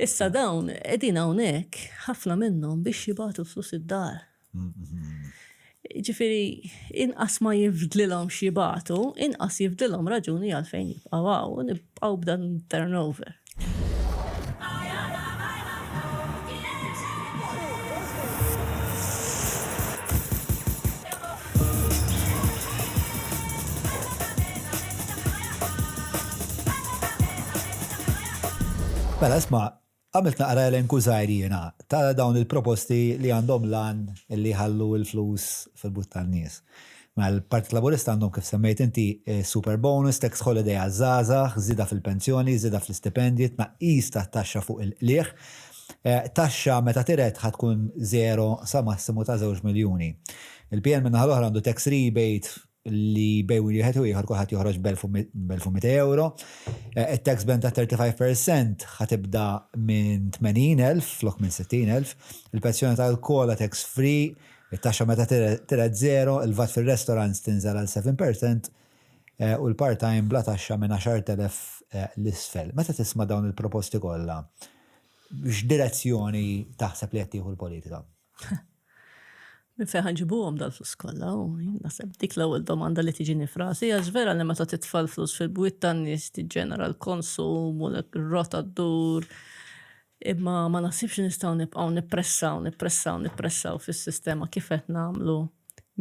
A: Issa dawn qegħdin hawnhekk ħafna minnhom biex jibgħatu flus id-dar. Ġifieri inqas ma jifdlilhom xi jibgħatu, inqas jifdlilhom raġuni għalfejn jibqgħu u nibqgħu b'dan turnover.
B: Mela, isma' għamilt naqra elenku żgħirina ta' dawn il-proposti li għandhom lan li ħallu l-flus fil-but tan-nies. Mela l-Partit Laburista għandhom kif semmejt inti super bonus, tax holiday għaż-żgħażagħ, żieda fil-pensjoni, żieda fl-istipendji, tnaqqis tat-taxxa fuq il-qlieħ. Taxxa meta tiret ħatkun 0 sa massimu ta' 2 miljuni. Il-PN minnaħa l-oħra għandu tax rebate li bej wieħed u ieħor kulħadd joħroġ b'1100 euro. Il-tax band ta' 35% ħatibda minn 80,000 flok minn 60,000. Il-pensjoni tal-kola tax free, it-taxxa meta tiret zero, il-vat fil-restaurants tinżel għal 7% u l-part-time bla taxxa minn 10,000 l-isfel. Meta tisma' dawn il-proposti kollha, x'direzzjoni taħseb li qed tieħu l-politika?
A: Min fejn ħanġibuhom dal-flus kollha u naħseb dik l-ewwel domanda li tiġi nifrasi għax vera li meta titfa' l-flus fil-bwiet tan-nies tiġġenera l-konsum u l-rota ddur. Imma ma nasibx nistgħu nibqgħu nippressaw fis-sistema kif qed nagħmlu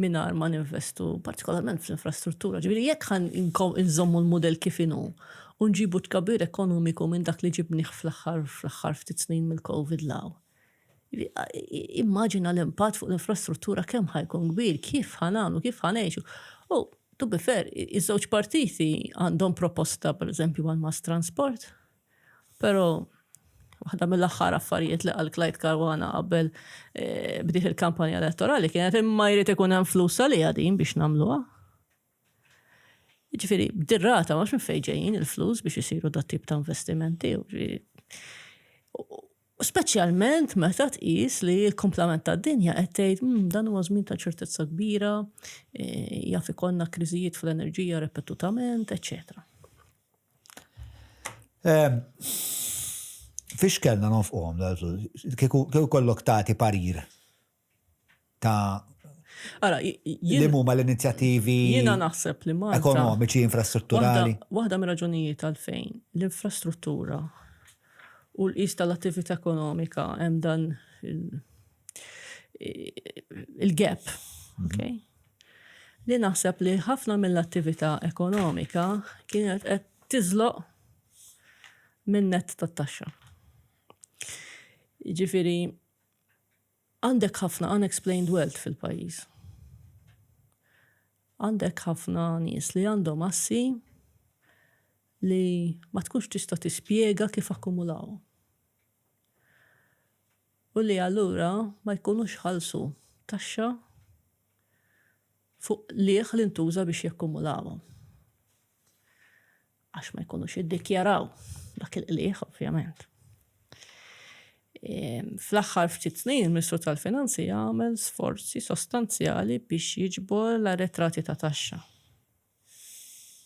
A: mingħajr ma ninvestu partikolarment fl-infrastruttura. Ġifieri jekk ħan inżommu l-mudell kif inhu u nġibu tkabbir ekonomiku minn dak li ġibnih fl-aħħar ftit snin mill-COVID law. Immaġina l-impatt fuq l-infrastruttura kemm ħajkun kbir, kif ħanamlu, kif ħanejxu. To be fair, iż-żewġ partiti għandhom proposta pereżempju għal mass transport, però waħda mill-aħħar affarijiet li qal Clyde Caruana qabel bdiet il-kampanja elettorali kienet imma jrid ikun hemm flus għalija din biex nagħmluha. Jiġifieri b'dirrata mhux minn fejn ġejjin il-flus biex isiru dat tip ta' investimenti. Speċjalment meta tqis li l-komplement tad-dinja qed tgħid dan huwa żmien ta' ċertezza kbira, jaf ikollna kriżijiet fl-enerġija ripetutament, eċetera.
B: Fiex kellna nofqhom kieku kollok tagħti parir ta' li huma l-inizjattivi
A: jiena naħseb li Malta
B: ekonomiċi, infrastrutturali.
A: Waħda mir-raġunijiet għalfejn l-infrastruttura u l-qis tal-attività ekonomika hemm dan il-gap. Okay? Li naħseb li ħafna mill-attività ekonomika kienet qed tiżloq minn net tat-taxxa. Jiġifieri għandek ħafna unexplained wealth fil-pajjiż. Għandek ħafna nies li għandhom assi li ma tkunx tista' tispjega kif akkumulaw. U li allura ma jkunux ħalsu taxxa fuq liħ li ntuża biex jakkumulawhom. Għax ma jkunux jiddikjaraw dak il-qlieħ ovvjament. Fl-aħħar ftit snin il-Ministru tal-Finanzi għamel sforzi sostanzjali biex jiġbor l-arretrati ta' taxxa.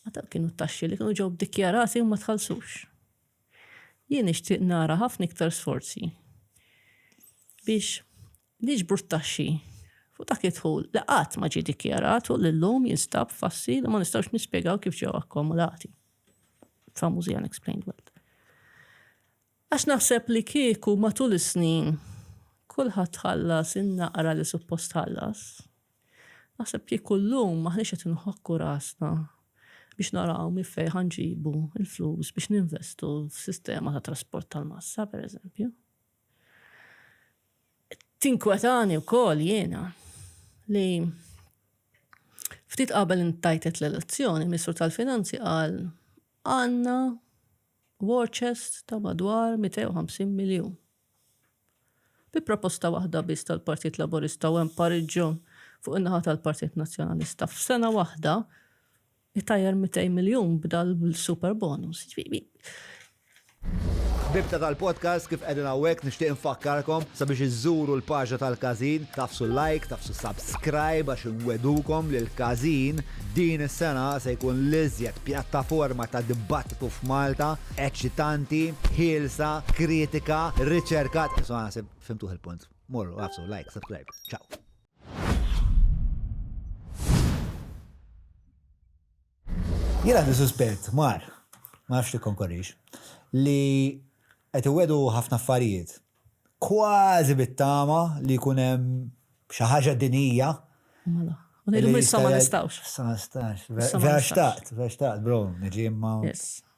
A: Għata kienu taxxi li kienu ġew dikjarati u ma tħallsux. Jien nixtieq nara ħafna iktar sforzi biex niġbru t-taxxi fuq dak idħul li qatt ma ġie dikjarat u llum jinstab fassi li ma nistgħux nispjegaw kif ġew akkumulati. Famużi unexplained wealth. Għax naħseb li kieku matul is-snin kulħadd ħallas in-naqra li suppost ħallas. Naħseb kieku llum maħniex qed inħokku rasna biex naraw minn fejn ħanġibu il-flus biex ninvestu f'sistema ta' trasport tal-massa, pereżempju. Tinkwetani wkoll jiena li ftit qabel intajtet l-elezzjoni, Ministru tal-Finanzi qal għandna war chest ta' madwar 250 miljun. Bi proposta waħda biss tal-Partit Laburista u hemm Pariġġun fuq in-naħa tal-Partit Nazzjonalista f'sena waħda itajjar 200 miljun bdal bil-super bonus.
B: Bibta tal-podcast kif qegħdin hawnhekk nixtieq infakkarkom sabiex iżżuru l-paġa tal-Każin, tafsu like, tafsu subscribe għax inwedukom li l-Każin din is-sena se jkun l-iżjed pjattaforma ta' dibattitu f'Malta, eċċitanti, ħielsa, kritika, riċerkat. Insomma, fimtuh il-punt. Morru, għafsu, like, subscribe. Ciao. Jiena għandi suspett, ma nafx tikkonkorrix, li qed iwedu ħafna affarijiet. Kważi bit-tama li jkun hemm xi ħaġa dinija.
A: Mela. U ngħidu issa ma nistgħux.
B: Sa nistax. Vera xtaqt, bro, niġi imma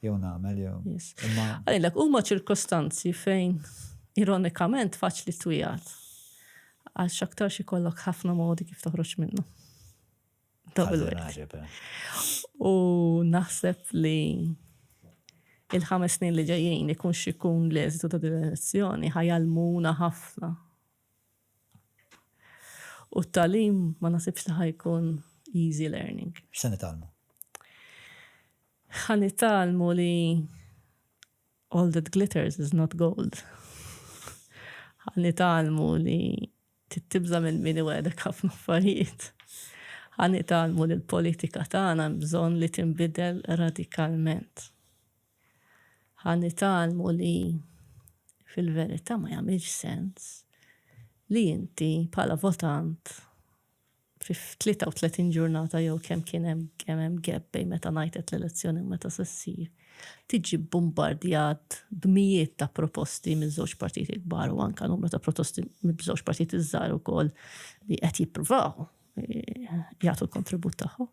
B: jew nagħmel jew.
A: Għalhekk huma ċirkostanzi fejn ironikament faċli twijat. Għax aktar xi kollok ħafna modi kif toħroġ minnu. U naħseb li il-5 snin li ġejjin ikun xikun l-eżitu ta' direzzjoni ħajalmuna ħafna. U t-talim ma nasibx li ħajkun easy learning.
B: X'se nitalmu?
A: Ħanitalmu li all that glitters is not gold. Ħanitalmu li tibża minn min iwedek ħafna affarijiet. Ħanitalmu li l-politika tagħna bżonn li tinbidel radikalment. Ħanitalmu li fil-verità ma jagħmilx sens li inti bħala votant fi 33 ġurnata jew kemm kien hemm gap bejn meta ngħidet l-elezzjoni u meta se ssir. Tiġi bombardjat b'mijiet ta' proposti minn żewġ partiti kbar u anke numru ta' proposti minn żewġ partiti żgħar ukoll li qed jippruvaw jagħtu l-kontribut tagħhom.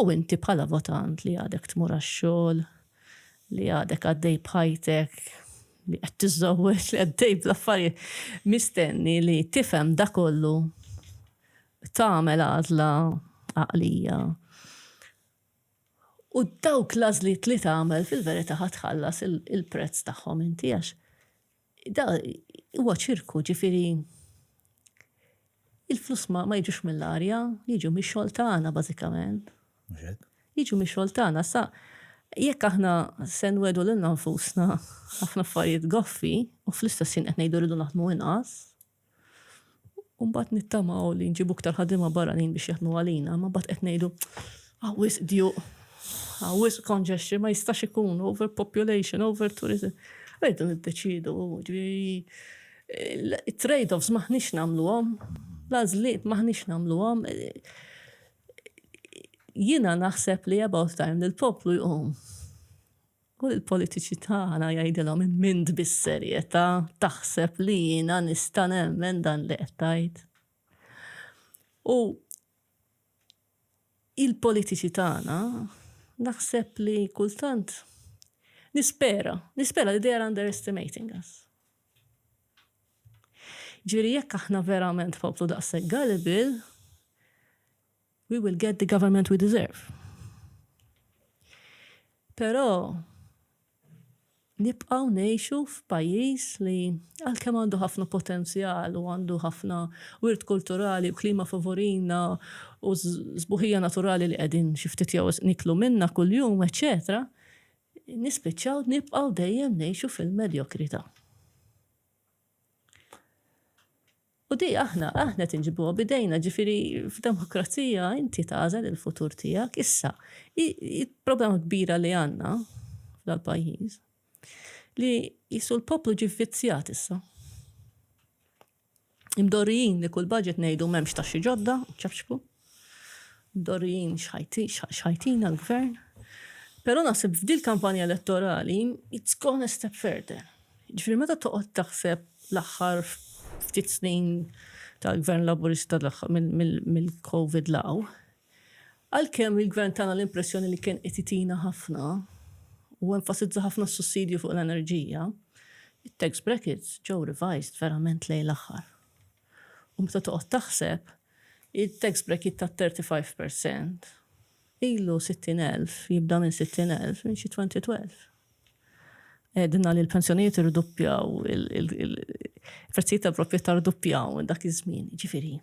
A: U inti bħala votant li għadek tmur għax-xogħol, li għadek għaddej b'ħajtek, li qed tiżżewweġ, li għaddej bl-affarijiet mistenni li tifhem da kollu tagħmel għażla għaqlija. U dawk l-għażliet li tagħmel fil-verità ħatħallas il-prezz tagħhom inti għax da huwa ċirku ġifieri il-flus ma jiġux mill-arja, jiġu mix-xogħol tagħna bażikament. Jiġu mix-xogħol tagħna sa jekk aħna se nwedu lil nfusna ħafna affarijiet goffi u fl-istess ħin qed ngħidu rridu naħdmu inqas. U mbagħad nittamaw li nġibu aktar ħaddiema barranin biex jaħdmu għalina, ma mbagħad qed ngħidu wisq djuq, wisq congestion, ma jistax ikun overpopulation, overtourism. Rridu niddeċidu, trade-offs maħniex nagħmluhom, l-għażliet maħniex nagħmluhom. Jiena naħseb li about time li l-poplu jqum. U l-politiċi tagħna jgħidilhom immind bis-serjetà taħseb li jiena nista' nemmen dan li qed tgħid. U il-politiċi tagħna naħseb li kultant nispera li they are underestimating us. Ġifieri jekk aħna verament poplu daqshekk gullible, we will get the government we deserve. Però nibqgħu ngħixu f'pajjiż li għalkemm għandu ħafna potenzjal u għandu ħafna wirt kulturali u klima favorina u żbuħija naturali li qegħdin xi ftit jew niklu minnha kuljum, eċetera, nispiċċaw nibqgħu dejjem ngħixu fil-medjokrità. U di aħna tinġibuha bidejna ġifieri f'demokrazija inti tagħżel il-futur tiegħek. Issa, il-problema kbira li għandna f'dal-pajjiż li jisu l-poplu ġivvizzjat issa. Imdorrijin li kull budget ngħidu m'hemmx taxxi ġodda, ċabxbu. Imdorrijin xħajtina l-gvern. Però naħseb f'dil kampanja elettorali, it's gone a step further. Ġifieri meta toqgħod taħseb l-aħħar ftit snin tal-gvern laburista mill-COVID law, għalkemm il-gvern tagħna l-impressjoni li kien qed ħafna u enfasizza ħafna s-sussidju fuq l-enerġija, il-tax brackets ġew revised verament lejn l-aħħar. U meta toqgħod taħseb, il-tax bracket ta' 35% ilu 60,000, jibda minn 60,000 minn xi 2012. Dinna li l-pensjonijiet irdoppjaw, il-prezzijiet tal-proprjetà rdoppjaw dak iż-żmien. Ġifieri,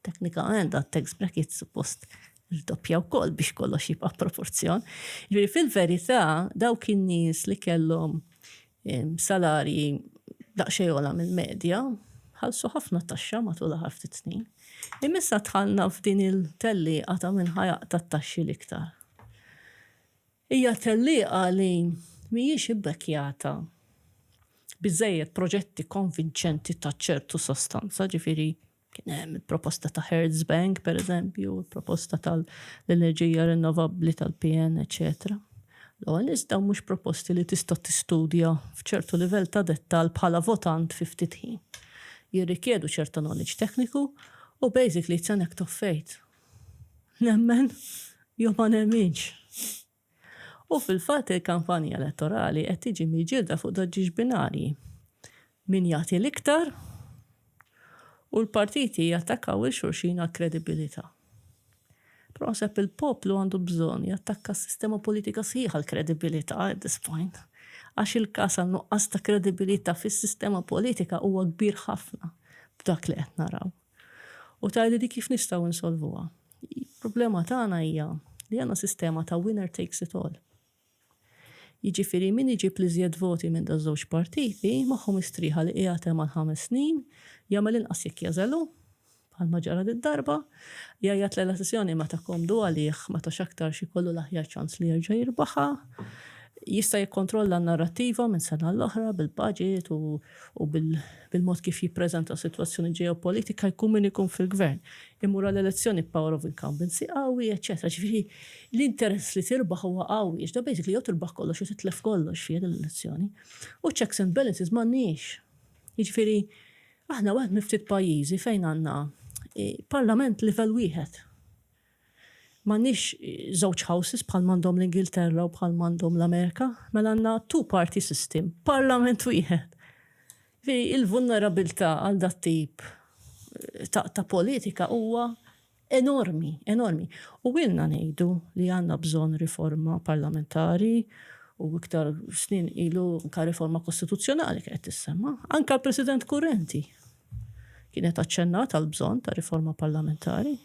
A: teknikament dat-tax bracket suppost irdoppjaw wkoll biex kollox jibqa' proporzjon. Ġifieri fil-verità dawk in-nies li kellhom salarji daqsxejn ogħla mill-medja ħallsu ħafna taxxa matul l-aħħar ftit snin. Imissa tħallna f'din il-tellieqa ta' min ħajaq tat-taxxi l-iktar. Hija tellieqa li mhijiex ibbekkjata biżżejjed proġetti konvinċenti ta' ċertu sostanza, ġifieri kien hemm il-proposta ta' Hertz Bank, pereżempju, il-proposta tal-enerġija rinnovabbli tal-PN, eċetera. L-ewwel iżda mhux proposti li tista' tistudja f'ċertu livell ta' dettall bħala votant fi ftit ħin. Jirrikjedu ċerta knowledge tekniku u basically it's an act of fate. Nemmen jew ma nemminx. U fil-fatt il-kampanja elettorali qed tiġi miġilda fuq daġġiġ binarji. Min jagħti l-iktar u l-partiti jattakkaw il-xulxin għal-kredibilità. Però naħseb il-poplu għandu bżonn jattakka s-sistema politika sħiħa l-kredibilità at this point. Għax il-każ għal nuqqas ta' kredibilità fis-sistema politika huwa kbir ħafna b'dak li qed naraw. U tgħidli di kif nistgħu nsolvuha. Problema tagħna hija li għandna sistema ta' winner takes it all. Jiġifieri min iġib l-iżjed voti minn daż-żewġ partiti magħhom istriħa li qiegħed hemm għal 5 snin, jagħmel inqas jekk jażelu bħalma ġara d-darba, jgħid l-elezzjoni meta komdu għalih meta x'aktar xi kollu l-aħjar ċans li jerġa' jirbaħha, jista' jikkontrolla n-narrattiva minn sena l-oħra bil-budget u bil-mod kif jippreżenta sitwazzjoni ġeopolitika jkun min ikun fil-gvern. Imura l-elezzjoni power of incumbency qawwi, eċetera. Ġifieri l-interess li tirbaħ huwa qawwi, da basically jew tirbaħ kollox jew titlef kollox fih l-elezzjoni. U checks and balances m'għandniex. Jiġifieri aħna waħed miftit pajjiżi fejn għandna parlament livell wieħed. M'għandniex żewġ houses bħal m'għandhom l-Ingilterra u bħal m'għandhom l-Amerika, mela għandna two-party system, parlament wieħed. Il-vulnerabilità għal dat tip ta' politika huwa enormi, enormi. U ilna ngħidu li għandna bżonn riforma parlamentari u iktar snin ilu ka riforma kostituzzjonali qed tissemma. Anke l-President kurrenti kienet aċċennat għal bżonn ta' riforma parlamentari.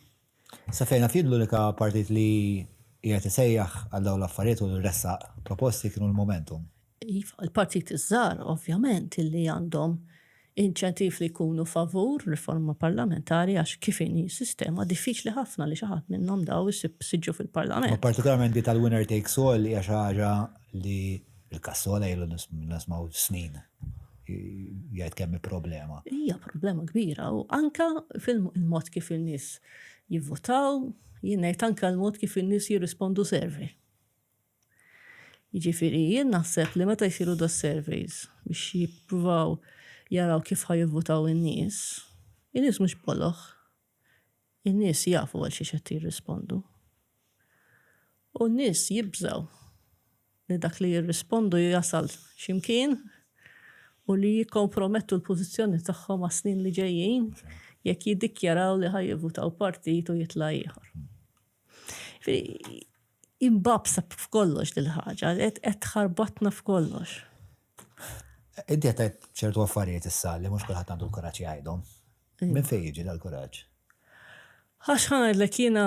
B: Sa fejna fid l-unika partit li qiegħed isejjaħ għal dawn l-affarijiet u l-ressaq proposti kienu l-Momentum.
A: Il-partit iż-żgħar ovvjament illi għandhom inċentiv li jkunu favur riforma parlamentari għax kif inhi sistema diffiċli ħafna li xi ħadd minnhom daw isiġġu fil-Parlament.
B: Partikolarment di tal-winner takes all hija xi ħaġa li l-kassola ilu nismaw snin. Jgħid kemm problema.
A: Hija problema kbira u anka fil-mod kif in-nies jivvotaw, jien ngħid anke l-mod kif in-nies jirrispondu survey. Jiġifieri jien naħseb li meta jsiru da surveys biex jippruvaw jaraw kif ħajivvotaw in-nies, in-nies mhux boloħ. In-nies jafu għal xi qed jirrispondu. U n-nies jibżgħu li dak li jirrispondu jasal x'imkien u li jikkompromettu l-pożizzjoni tagħhom għas snin li ġejjin jekk jiddikjaraw li ħajjivvutaw partit u jitla' ieħor. Imbabsa f'kollox dil-ħaġa, qed tħarbatna f'kollox.
B: Inti qed tgħid ċertu affarijiet issa li mhux kulħadd għandu l-kuraġġ jgħidhom. Minn fejn jiġi dal-kuraġġ?
A: Għax ħanedlek jiena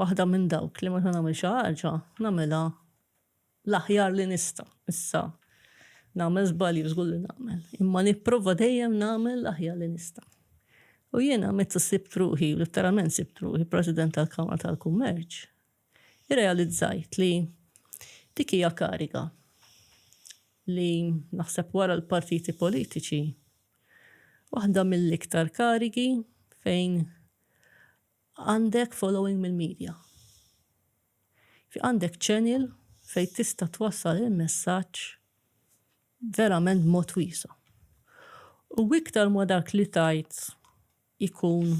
A: waħda minn dawk li meta nagħmel xi ħaġa nagħmilha l-aħjar li nista' issa. Nagħmel żbalji żgur li nagħmel. Imma nipprova dejjem nagħmel l-aħjar li nista'. U jiena meta sibt ruħi, letteralment sibt ruħi President tal-Kamra tal-Kummerċ, irrealizzajt li dik hija kariga li naħseb wara l-partiti politiċi waħda mill-iktar karigi fejn għandek following mill-medja. Għandek channel fejn tista' twassal il-messaġġ verament mod wiesa. U iktar ma dak li tajt ikun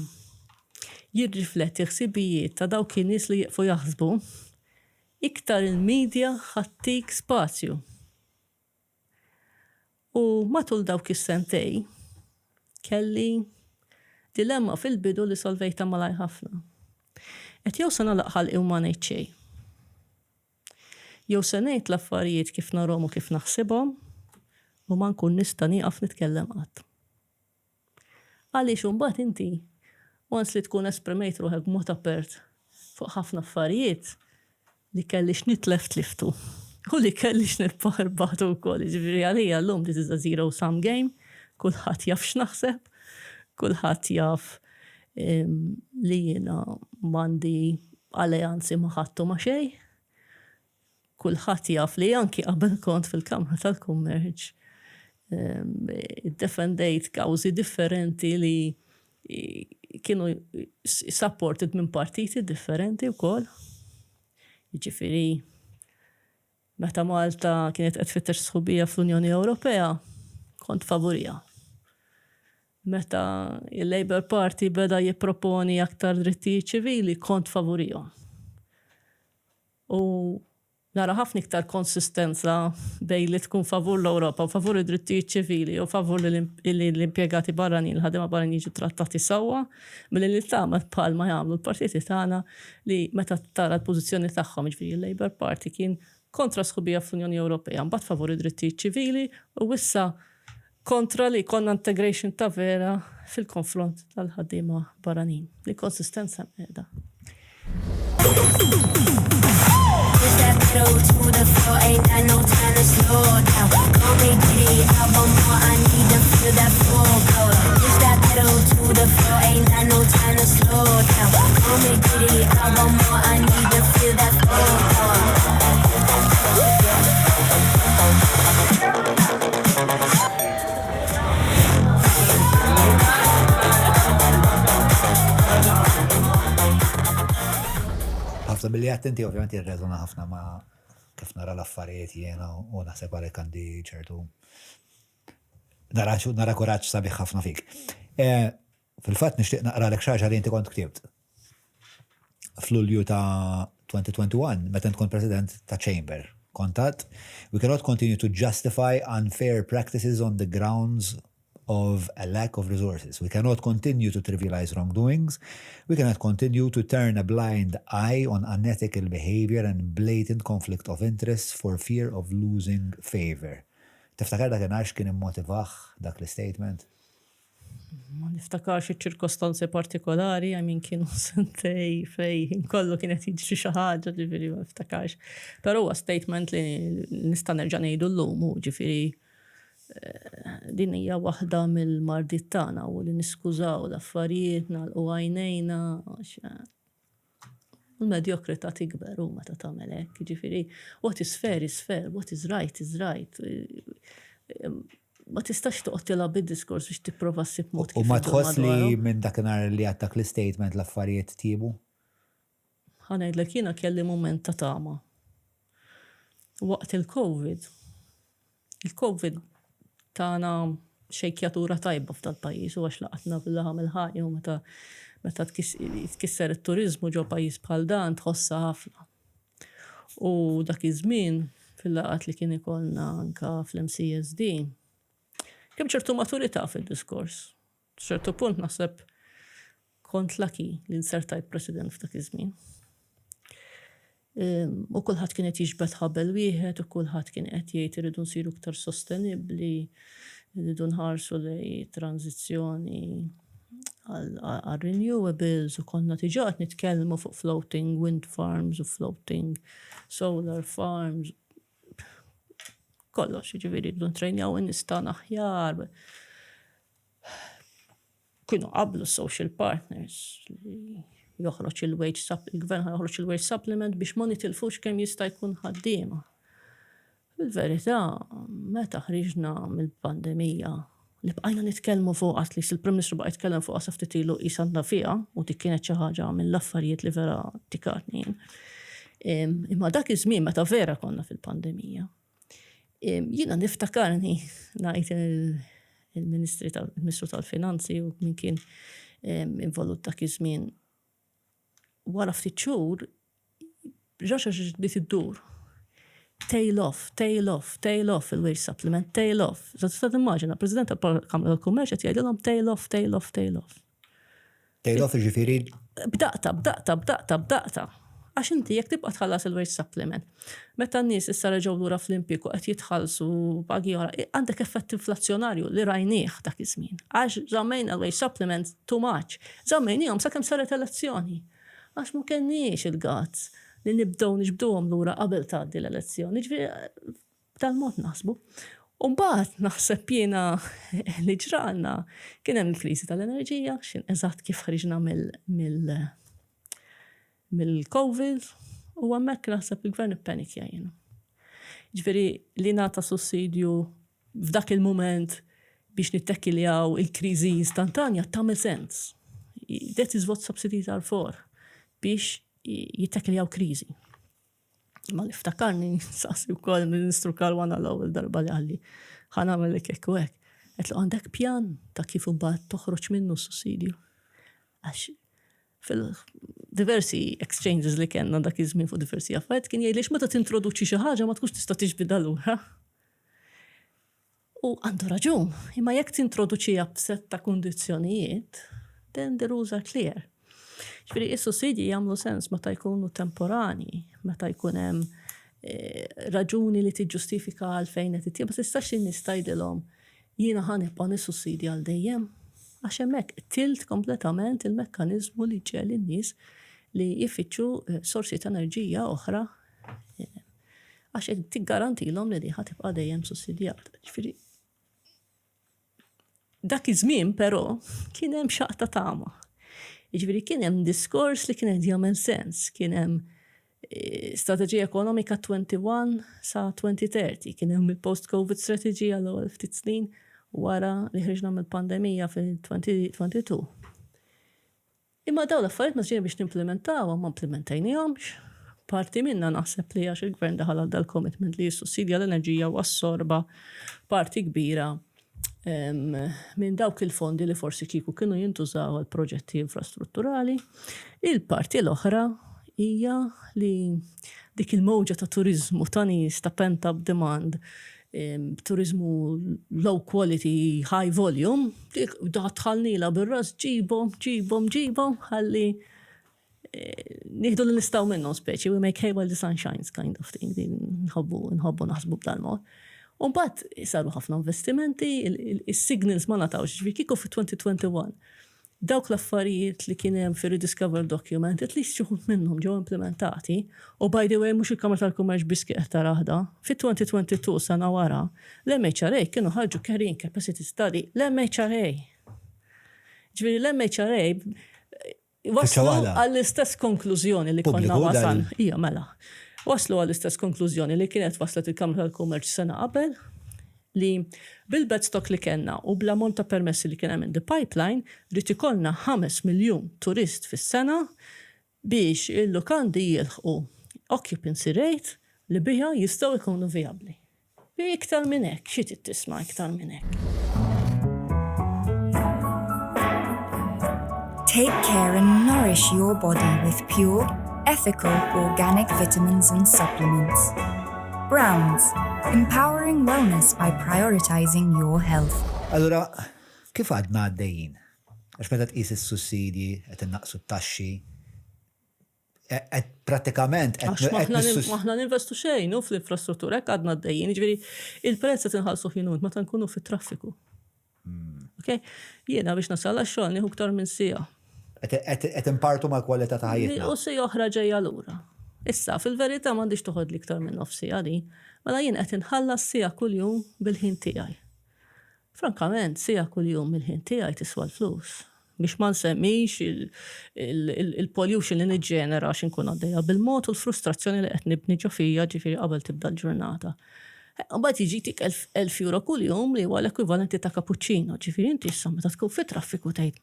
A: jirrifletti ħsibijiet ta' dawk in-nies li jieqfu jaħsbu, iktar il-medja ħattik spazju. U matul dawk is-sentej kelli dilemma fil-bidu li solvejta malaj ħafna. Jew se nagħlaq u ma ngħid xejn. Jew se ngħid l-affarijiet kif narhom u kif naħsibhom u ma nkun nista' nieqaf nitkellem qatt. Għaliex imbagħad inti once li tkun esprimejt ruħek b'mod apert fuq ħafna affarijiet li kellix nitlef tliftu u li kellix nirparbatu wkoll. Ġifieri għalija llum this is a zero-sum game, kulħadd jaf x'naħseb, kulħadd jaf li jiena m'għandi alleanzi ma' ħadd u ma' xejn. Kulħadd jaf li anki qabel kont fil-Kamra tal-Kummerċ defendejt kawżi differenti li kienu supported minn partiti differenti wkoll. Jiġifieri meta Malta kienet qed tfittex sħubija fl-Unjoni Ewropea, kont favorija. Meta il-Labour Party beda jipproponi aktar drittijiet ċivili, kont favorija. U nara ħafna iktar konsistenza bejn li tkun favur l-Ewropa u favur id-drittijiet ċivili u favur l-impjegati barranin, l-ħadema barranin jiġu trattati sewwa, milli li tagħmel bħalma jagħmlu l-partiti tagħna li meta tara l-pożizzjoni tagħhom, jiġifieri il-Labour Party kien kontra sħubija fl-Unjoni Ewropea, mbagħad favur id-drittijiet ċivili u issa kontra li jkollna integration ta' vera fil-konfront tal-ħaddiema barranin. Li konsistenza qiegħda.
E: pedal to the floor, ain't got no time to slow down. Go make Diddy album more, I need to feel that full glow. Push that pedal to the floor, ain't got no time to slow down. Go make Diddy album more, I need to feel that full glow.
B: ħafna billi attenti ovvjament jirreżona ħafna ma kif nara l-affarijiet jiena u naħseb għalhekk għandi ċertu nara kuraġġ sabiħ ħafna fik. Fil-fatt nixtieq naqralek xi ħaġa li inti kont ktibt. F'Lulju ta' 2021 meta tkun President ta' Chamber kontat, we cannot continue to justify unfair practices on the grounds of a lack of resources. We cannot continue to trivialize wrongdoings. We cannot continue to turn a blind eye on unethical behavior and blatant conflict of interest for fear of losing favor. Tiftakar dak għax kien immotivaħ dak l-statement?
A: Ma niftakarx iċ-ċirkostanzi partikolari, kienu sentej fej kollu kienet jiġri xi ħaġa, ġifieri ma niftakarx. Però huwa statement li nista' nerġa' ngħidu llum, ġifieri din hija waħda mill-mardit tagħna u li niskużaw l-affarijiet nagħlqu għajnejna il-medjokrità tikber u meta tagħmel hekk, jiġifieri what is fair, what is right. Ma tistax toqgħod tilgħab bid-diskors biex tipprova ssib mod kif.
B: U ma tħoss li minn dakinhar li għattak l-statement l-affarijiet tiebu?
A: Ħanejdlek jiena kelli mument ta' tama. Waqt il-COVID tagħna xejkjatura tajba f'dal pajjiż u għax laqatna fil-laħam il-ħajja u meta tkisser it-turiżmu ġo pajjiż bħal dan tħossha ħafna. U dak iż-żmien fil-laqat li kien ikollna anke fl-MCSD kemm ċertu maturità fid-diskors. ċertu punt naħseb kont laki li nsertajt President f'dak iż-żmien. U kulħadd kien qed jiġbed ħabel wieħed u kulħadd kien qed jgħid iridu nsiru iktar sostenibbli, iridu nħarsu lejn tranzizzjoni għal renewables u konna diġà qed nitkellmu fuq floating wind farms u floating solar farms. Kollox, jiġifieri rridu ntrejnjaw in-nies tagħna aħjar. Kienu qablu social partners li joħroġ il-gvern joħroġ il-wage supplement biex ma nitilfux kemm jista' jkun ħaddiema. Fil-verità, meta ħriġna mill-pandemija li bqajna nitkellmu fuq li il-Prim Ministru baqa' jitkellem fuq sa ftit ilu qis għandna fiha u dik kienet xi ħaġa mill-affarijiet li vera tikatni. Imma dak iż-żmien meta vera konna fil-pandemija. Jiena niftakarni ngħid il-Ministru tal-Finanzi u min kien involut dak iż-żmien wara ftit xhur ġaxa li tiddur. Tail off il-wage supplement, tail off. Tista' timmaġina, President tal-Kamra tal-Kummerċ qed jgħidilhom tail off. Tail off
B: jiġifieri
A: bdaqta. Għax inti jekk tibqa' tħallas il-wage supplement. Meta n-nies issa reġgħu lura fl-impjieg qed jitħallsu pagi oħra, għandek effett inflazzjonarju li rajnieh dak iż-żmien. Għax żammejna il-wage supplement too much. Żammejniehom sakemm saret elezzjoni. Għax ma kenniex il-gazz li nġibduhom lura qabel tgħaddi l-elezzjoni. Ġifieri tal-mod naħsbu. U mbagħad naħseb jiena li ġralna kien hemm il-kriżi tal-enerġija, x'in eżatt kif ħriġna mill-COVID u hemmhekk naħseb il-gvern ippanikja jiena. Ġifieri li nagħta sussidju f'dak il-mument biex nittekkiljaw il-kriżi instantanja tagħmel sens. That is what subsidies are for. Biex jittekkiljaw kriżi. Ma niftakarni saqsi wkoll Ministru Kalwana l-ewwel darba li għalli ħa nagħmel hekk u hekk. Qed għandek pjan ta' kif imbagħad toħroġ minnu s-sussidju. Għax fil-diversi exchanges li kellna dak iż-żmien fuq diversi affarijiet kien jgħidlix meta tintroduċi xi ħaġa ma tkunx tista' tiġbidha lura. U għandu raġun, imma jekk tintroduċiha b'sett ta' kundizzjonijiet, then the rules are clear. Ġifieri is-sussidji jagħmlu sens meta jkunu temporani, meta jkun hemm raġuni li tiġġustifika għalfejn qed ittieb, ma tistax in-nies tgħidilhom jiena ħanibqa' nissussidja għal dejjem. Għax hemmhekk tilt kompletament il-mekkaniżmu li ġiel in-nies li jfittxu sorsi ta' enerġija oħra Għax qed tiggarantilhom li di ħatibqa' dejjem sussidjata. Ġifieri dak iż-żmien però kien hemm xaqta tama. Jiġifieri kien hemm diskors li kien qed jagħmel sens, kien hemm strateġija ekonomika 21 sa 2030, kien hemm il-post-COVID strateġija l-ewwel ftit snin wara li ħriġna mill-pandemija fil-2022. Imma dawn l-affarijiet ma ġejna biex nimplementawhom ma implementajnihomx. Parti minna naħseb li għax il-gvern daħal għal dal-commitment li jissussidja l-enerġija u assorba parti kbira minn dawk il-fondi li forsi kieku kienu jintużaw għal proġetti infrastrutturali. Il-parti l-oħra hija li dik il-mowġa ta' turiżmu ta' nies ta' pent-up demand, turiżmu low quality, high volume, dik daħtħalnila bir-ras ġibhom ħalli nieħdu li nistgħu minnhom speċi, we make hay while the sun shines kind of thing, nħobbu naħsbu b'dal-mod. U mbagħad saru ħafna investimenti, is-signals ma natawx, ġifieri kieku fi-2021. Dawk l-affarijiet li kien hemm fir-rediscover document, at least xi wħud minnhom ġew implementati, u by the way mhux il-Kamra tal-Kummerċ biss kienet taraħda, fit-2022 sena wara, l-MHRA kienu ħarġu carrying capacity study, l-MHRA. Ġifieri l-MHRA waslu għall-istess konklużjoni li konna wasal. Hija mela. Waslu għall-istess konklużjoni li kienet waslet il-Kamra tal-Kummerċ sena qabel li bil-bedstock li kellna u bl-ammont ta' permessi li kien hemm in the pipeline rid ikollna 5 miljun turist fis-sena biex il-Lukandi jilħqu occupancy rate li biha jistgħu jkunu vijabbli. Bi iktar minn hekk, xi trid tisma' iktar minn hekk.
F: Take care and nourish your body with pure, ethical, organic vitamins and supplements. Browns, empowering wellness by prioritizing your health.
B: Allura, kif għadna għaddejjin? Għax meta tqis is-sussidji, qed innaqsu t-taxxi, qed prattikament
A: maħna ninvestu xejn fl-infrastruttura, hekk għadna għaddejjin, jiġifieri il-prezz qed inħallsu ħinut meta nkunu fit-traffiku. Okay? Jiena biex nasal għax-xogħol nieħu aktar minn sija.
B: Qed impartu mal-kwalità ta' ħajjitna.
A: U sija oħra ġejja lura. Issa, fil-verità m'għandix toħodli iktar minn nofsija di, mela jien qed inħallas sija kuljum bil-ħin tiegħi. Frankament, sija kuljum bil-ħin tiegħi tiswa l-flus. Biex ma nsemmix il-pollution li niġġenera għax inkun għaddejja bil-mod u l-frustrazzjoni li qed nibni ġo fija ġifieri qabel tibda l-ġurnata. Mbagħad jiġitik 1,000 euro kuljum li huwa l-ekwivalenti ta' cappuccino, ġifieri inti issa meta tkun fit-traffiku tgħid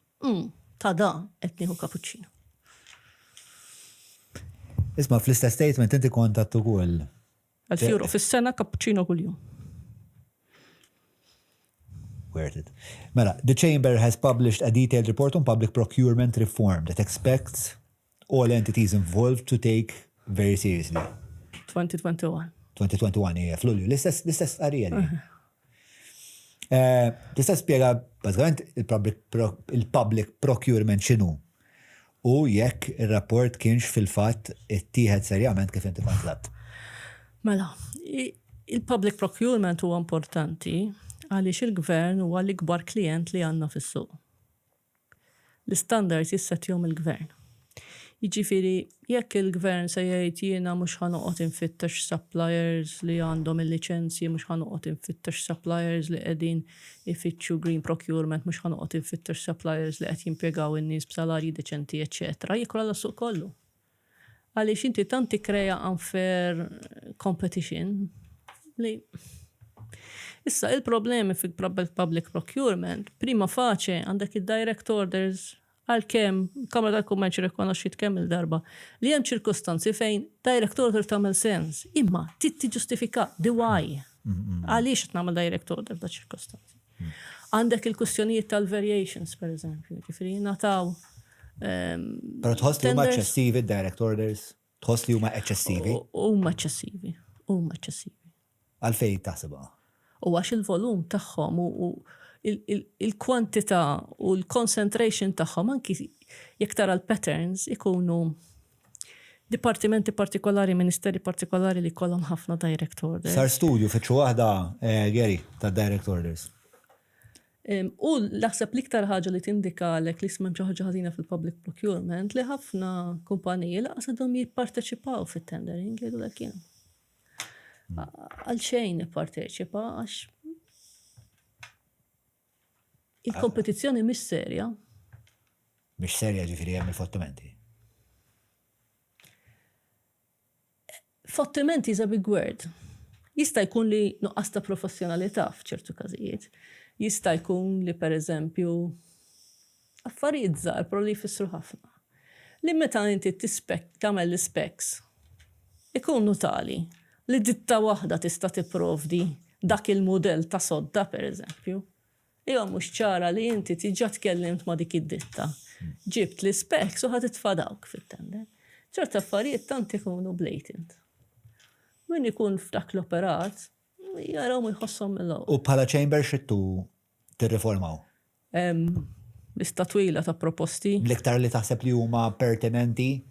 A: ta' da qed nieħu cappuccino.
B: Isma' fl-istess statement inti kontatt ukoll
A: 1,000 euro fis-sena cappuccino kuljum.
B: Worth it. Mela, the Chamber has published a detailed report on public procurement reform that expects all entities involved to take very seriously.
A: 2021.
B: 2021, hija f'Lulju. L-istess qarija li. Tista' spjega bażikament il-public procurement x'inhu u jekk ir-rapport kienx fil-fatt ittieħed serjament kif inti kontatt.
A: Mela, il-public procurement huwa importanti għaliex il-gvern huwa l-ikbar klient li għandna fis-suq. L-standards jissettjhom il-gvern. Jiġifieri jekk il-gvern se jgħid jiena mhux ħanoqgħod infittex suppliers li għandhom il-liċenzji, mhux ħanoqgħod infittex suppliers li qegħdin ifittxu green procurement, mhux ħanoqgħod infittex suppliers li qed jimpjegaw in-nies b'salarji deċenti, eċetera, jikra l-suq kollu. Għaliex inti tant tikkrea unfair competition li issa il-problemi fil-public procurement prima faċe għandek id-direct orders għal-kemm Kamra tal-Kummerċ rikonoxxit kemm il-darba li hemm ċirkostanzi fejn direct order tagħmel sens, imma tiġġustifika the why. Għaliex qed nagħmel direct order ta' ċirkostanzi. Għandek il-kwistjonijiet tal-variations, pereżempju, ġifieri nataw.
B: Però tħoss li huma eċċessivi direct orders? Tħoss li huma eċċessivi?
A: Huma eċċessivi.
B: Għalfejn taħsibha?
A: U għax il-volum tagħhom u il-kwantità u l-concentration tagħhom anki jekk tara l-patterns ikunu dipartimenti partikolari, ministeri partikolari li kollhom ħafna direct orders.
B: Sar studju fitxu waħda Gary ta' direct orders.
A: U l-aħseb l-iktar ħaġa li tindikalek li smem xi ħaġa ħażina fil-public procurement li ħafna kumpaniji laqas għadhom jipparteċipaw fit-tendering jgħidulek jien. Għal xejn nipparteċipa għax il-kompetizzjoni mhix serja.
B: Mhix serja ġifieri hemm il-fottimenti.
A: Fottimenti is a big word. Jista' jkun li nuqqas ta' professjonalità f'ċertu każijiet. Jista' jkun li pereżempju affarijiet żgħar però li jfissru ħafna. Li meta inti tagħmel l-specs ikunu tali li ditta waħda tista' tipprovdi dak il-mudell ta' sodda pereżempju. Jew mhux ċara li inti tiġa tkellimt ma' dik id-ditta. Ġibt l-specs u ħadd titfa' dawk fit-tender. ċerta affarijiet tant ikunu blatant. Min ikun f'dak l-operat, jaraw ma jħossom mill-għu.
B: U bħala chamber xittu tirriformaw?
A: Lista twila ta' proposti.
B: L-iktar li taħseb li huma pertinenti,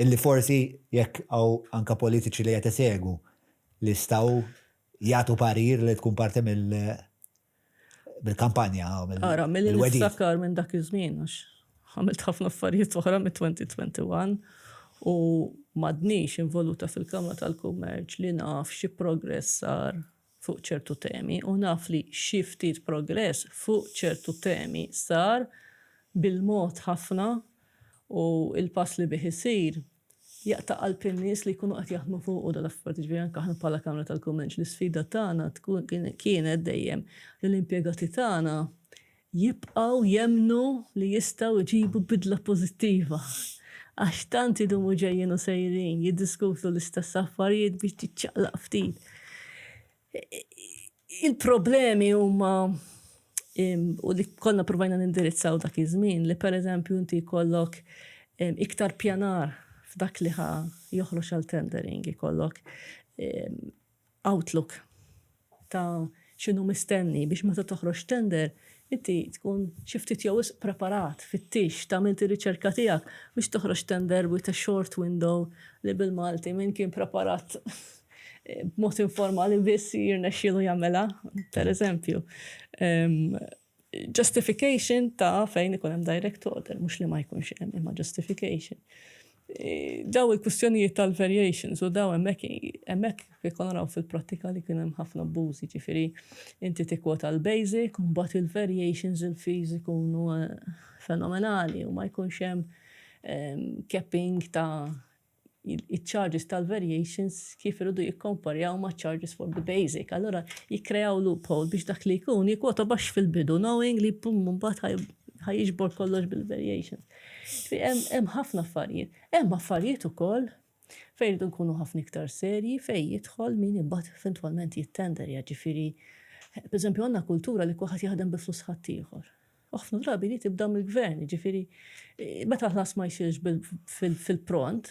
B: illi forsi jekk għaw anka politiċi li jatesegu li staw jgħatu parir li tkun parti mill-kampanja.
A: Ara, mill-niftakar minn dak iż-żmien, għamilt ħafna affarijiet oħra mit-2021 u madnix involuta fil-Kamra tal-Kummerċ li naf xi progress sar fuq ċertu temi u naf li xi ftit progress fuq ċertu temi sar bil-mod ħafna u il-pass li bih isir jaqta' qalb in-nies li jkunu qed jaħdmu fuq u dal-affarijiet ġifieri anke aħna bħala Kamra tal-Kummerċ l-isfida tagħna kienet dejjem li l-impjegati tagħna jibqgħu jemnu li jistgħu jġibu bidla pożittiva. Għax tant idumu ġejjin u sejrin, jiddiskutu l-istess affarijiet biex tiċċaqlaq ftit. Il-problemi huma u li konna provajna nindirizzaw dak iż-żmien li pereżempju inti jkollok iktar pjanar f'dak li joħroġ għal tendering, jkollok outlook ta' x'inhu mistenni biex meta toħroġ tender inti tkun xi ftit jew preparat fit-tix tagħmel ir-riċerka tiegħek biex toħroġ tender with a short window li bil-Malti min kien preparat b'mod informali biss jirnexxielu jagħmilha, pereżempju. Justification ta' fejn ikun hemm direct order, mhux li ma jkunx hemm imma justification. Daw il-kwistjonijiet tal-variations u daw hemmhekk ikun naraw fil-prattika li kien hemm ħafna abbużi, ġifieri inti tikkwota l-basic u mbagħad il-variations il-fees ikunu fenomenali u ma jkunx hemm capping ta' il-charges tal-variations kif irridu jikkomparjaw ma' charges for the basic. Allora jikkreaw loophole biex dak li jkun jikwota baxx fil-bidu knowing li mbagħad ħajjiġbor kollox bil-variations. Hemm ħafna affarijiet. Hemm affarijiet ukoll fejn irridu nkunu ħafna iktar serji fejn jidħol min imbagħad eventwalment jittenderja, ġifieri pereżempju għandna kultura li kulħadd jaħdem bi flus ħaddieħor. Ħafna drabi li tibda mill-gvern, ġifieri meta l-ħlas ma jsirx fil-pront.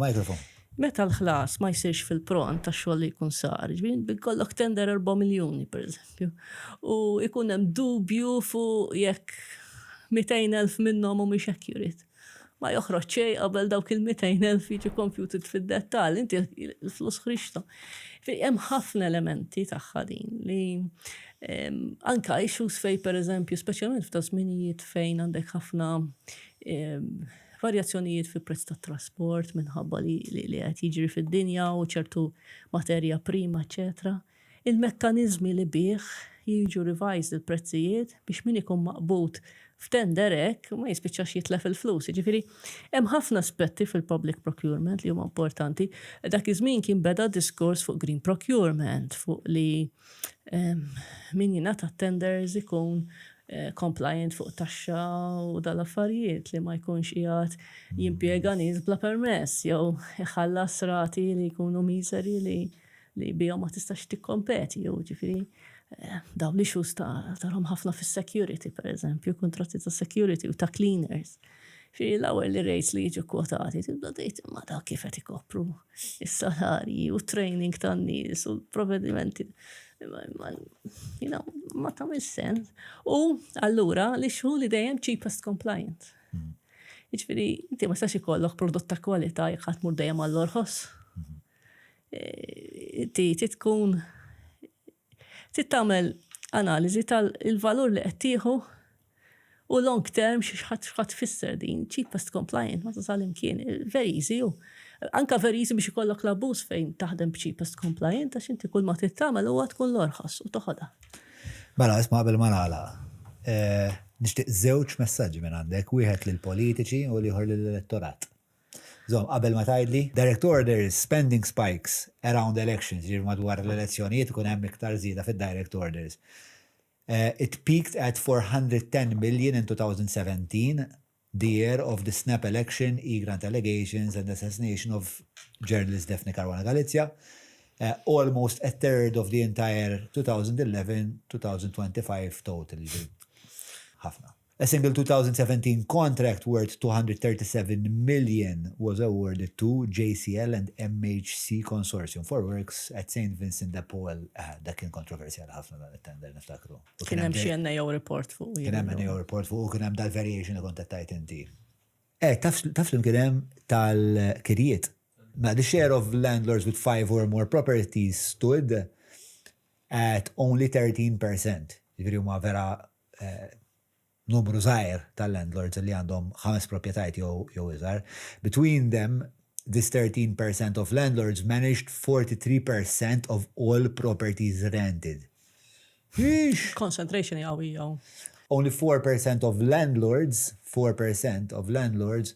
B: Mikrofon.
A: Meta l-ħlas ma jsirx fil-pront tax-xogħol li jkun sar, ġifieri bikollok tender 4 miljuni pereżempju. U jkun hemm dubju fuq jekk 200,000 minnhom mhumiex accurate. Ma joħroġ xejn qabel dawk il-200,000 jiġu computed fid-dettall, inti l-flus ħriġta. Hemm ħafna elementi tagħha din li anke issues fejn pereżempju, speċjalment f'ta' żminijiet fejn għandek ħafna varjazzjonijiet fil-prezz tat-trasport minħabba li qed jiġri fid-dinja u ċertu materja prima, eċetera. Il-mekkaniżmi li bih jiġu revised il-prezzijiet biex min ikun maqbud f'tender hekk ma jispiċċax jitlef il-flus. Jiġifieri hemm ħafna aspetti fil-public procurement li huma importanti. Dak iż-żmien kien beda diskors fuq green procurement, fuq li min jingħata tenders ikun compliant fuq taxxa u dal-affarijiet li ma jkunx qiegħed jimpjega nies bla permess jew iħallas rati li jkunu miżeri li bihom ma tistax tikkompeti jew ġifieri daw li xus tarhom ħafna fis-security pereżempju, kontratti ta' security u ta' cleaners. L-ewwel li rates li jiġu kwotati tibda dejt ma daw kif qed ikopru is-salarji u training tan-nies u l-provvedimenti ma tagħmel sens. U allura li xhu li dejjem cheapest compliant. Jiġifieri inti ma tistax ikollok prodott ta' kwalità jekk ħadd mur dejjem għall-orħos. Tkun tagħmel analiżi tal-valur li qed tieħu u long term x'ħadd tfisser din cheapest compliant ma tasal imkien very easy u Anka very easy biex ikollok l-abbuż fejn taħdem b'cheapest compliant għax inti kull ma tittamel huwa tkun l-orħas u toħodha.
B: Mela, isma' qabel ma nagħlaq. Nixtieq żewġ messaġġi minn għandek, wieħed lill-politiċi u ieħor lill-elettorat. Qabel ma tgħidli, direct orders, spending spikes around elections, ġir madwar l-elezzjonijiet ikun hemm iktar żieda fid-direct orders. It peaked at 410 million in 2017, the year of the snap election, e-grant allegations and assassination of journalist Daphne Caruana Galizia, almost a third of the entire 2011-2025 total. Ħafna. A single 2017 contract worth 237 million was awarded to JCL and MHC Consortium for Works at St. Vincent de Paul. Da kien kontroversjal ħafna dan it-tender niftakru.
A: Kien hemm xi NAO report fuq.
B: Kien hemm NAO report fuq u kien hemm dal-variation li kont tajt inti. Taf li kien hemm tal-kirjiet. The share of landlords with 5 or more properties stood at only 13%. Ġifieri huma vera numru żgħir tal-landlords li għandhom 5 proprjetajiet jew iżgħar. Between them, this 13% of landlords managed 43% of all properties rented.
A: Concentration qawwija.
B: Only 4% of landlords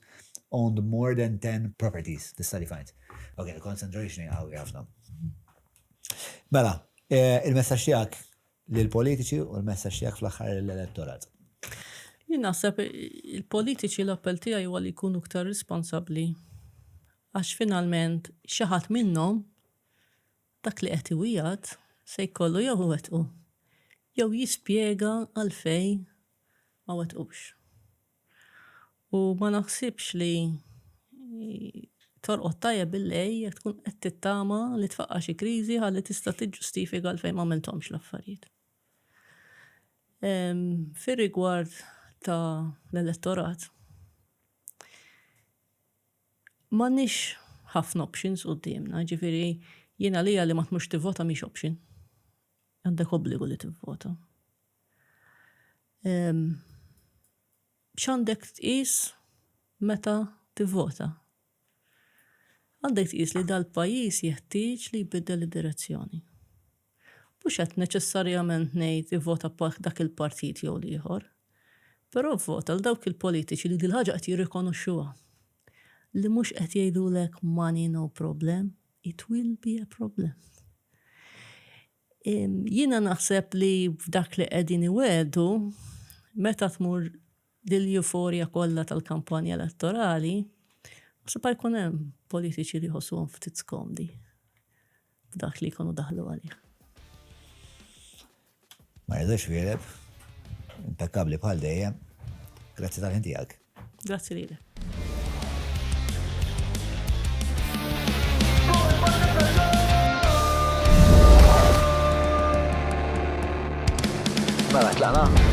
B: owned more than 10 properties, the study finds. Okay, concentration qawwija ħafna. Mela, il-messaġġ tiegħek lill-politiċi u l-messaġġ tiegħek fl-aħħar l-elettorat.
A: Jien naħseb il-politiċi l-appell tiegħi huwa li jkunu iktar responsabbli għax finalment xi ħadd minnhom dak li qed iwieħed se jkollu jew wettqu jew jispjega għalfejn ma wettqux. U ma naħsibx li torqod tajjeb bil-lej jekk tkun qed tittama li tfaqqa xi kriżi ħalli tista' tiġġustifika għalfejn ma għamilthomx l-affarijiet. Fir-rigward ta' l-elettorat, m'għandniex ħafna options qudiemna, ġifieri jiena li ma tmux tivvota mhix option. Għandek obbligu li tivvota. X'għandek tqis meta tivvota? Għandek tqis li dal-pajjiż jeħtieġ li jbiddel id-direzzjoni. Mhux qed neċessarjament ngħid ivvota dak il-partit jew ieħor, però vvota l dawk il-politiċi li dil-ħaġa qed jirrikonoxxuha. Li mhux qed jgħidulek money no problem, it will be a problem. Jiena naħseb li f'dak li qegħdin iwedu meta tmur dil-euforja kollha tal-kampanja elettorali, sepa jkun hemm politiċi li jħossuhom ftit skomdi f'dak li jkunu daħlu għalih.
B: Marisa Xuereb, impeccabli bħal dejjem. Grazzi tal-ħin tiegħek.
A: Grazzi lilek.
B: Mela tlaqna.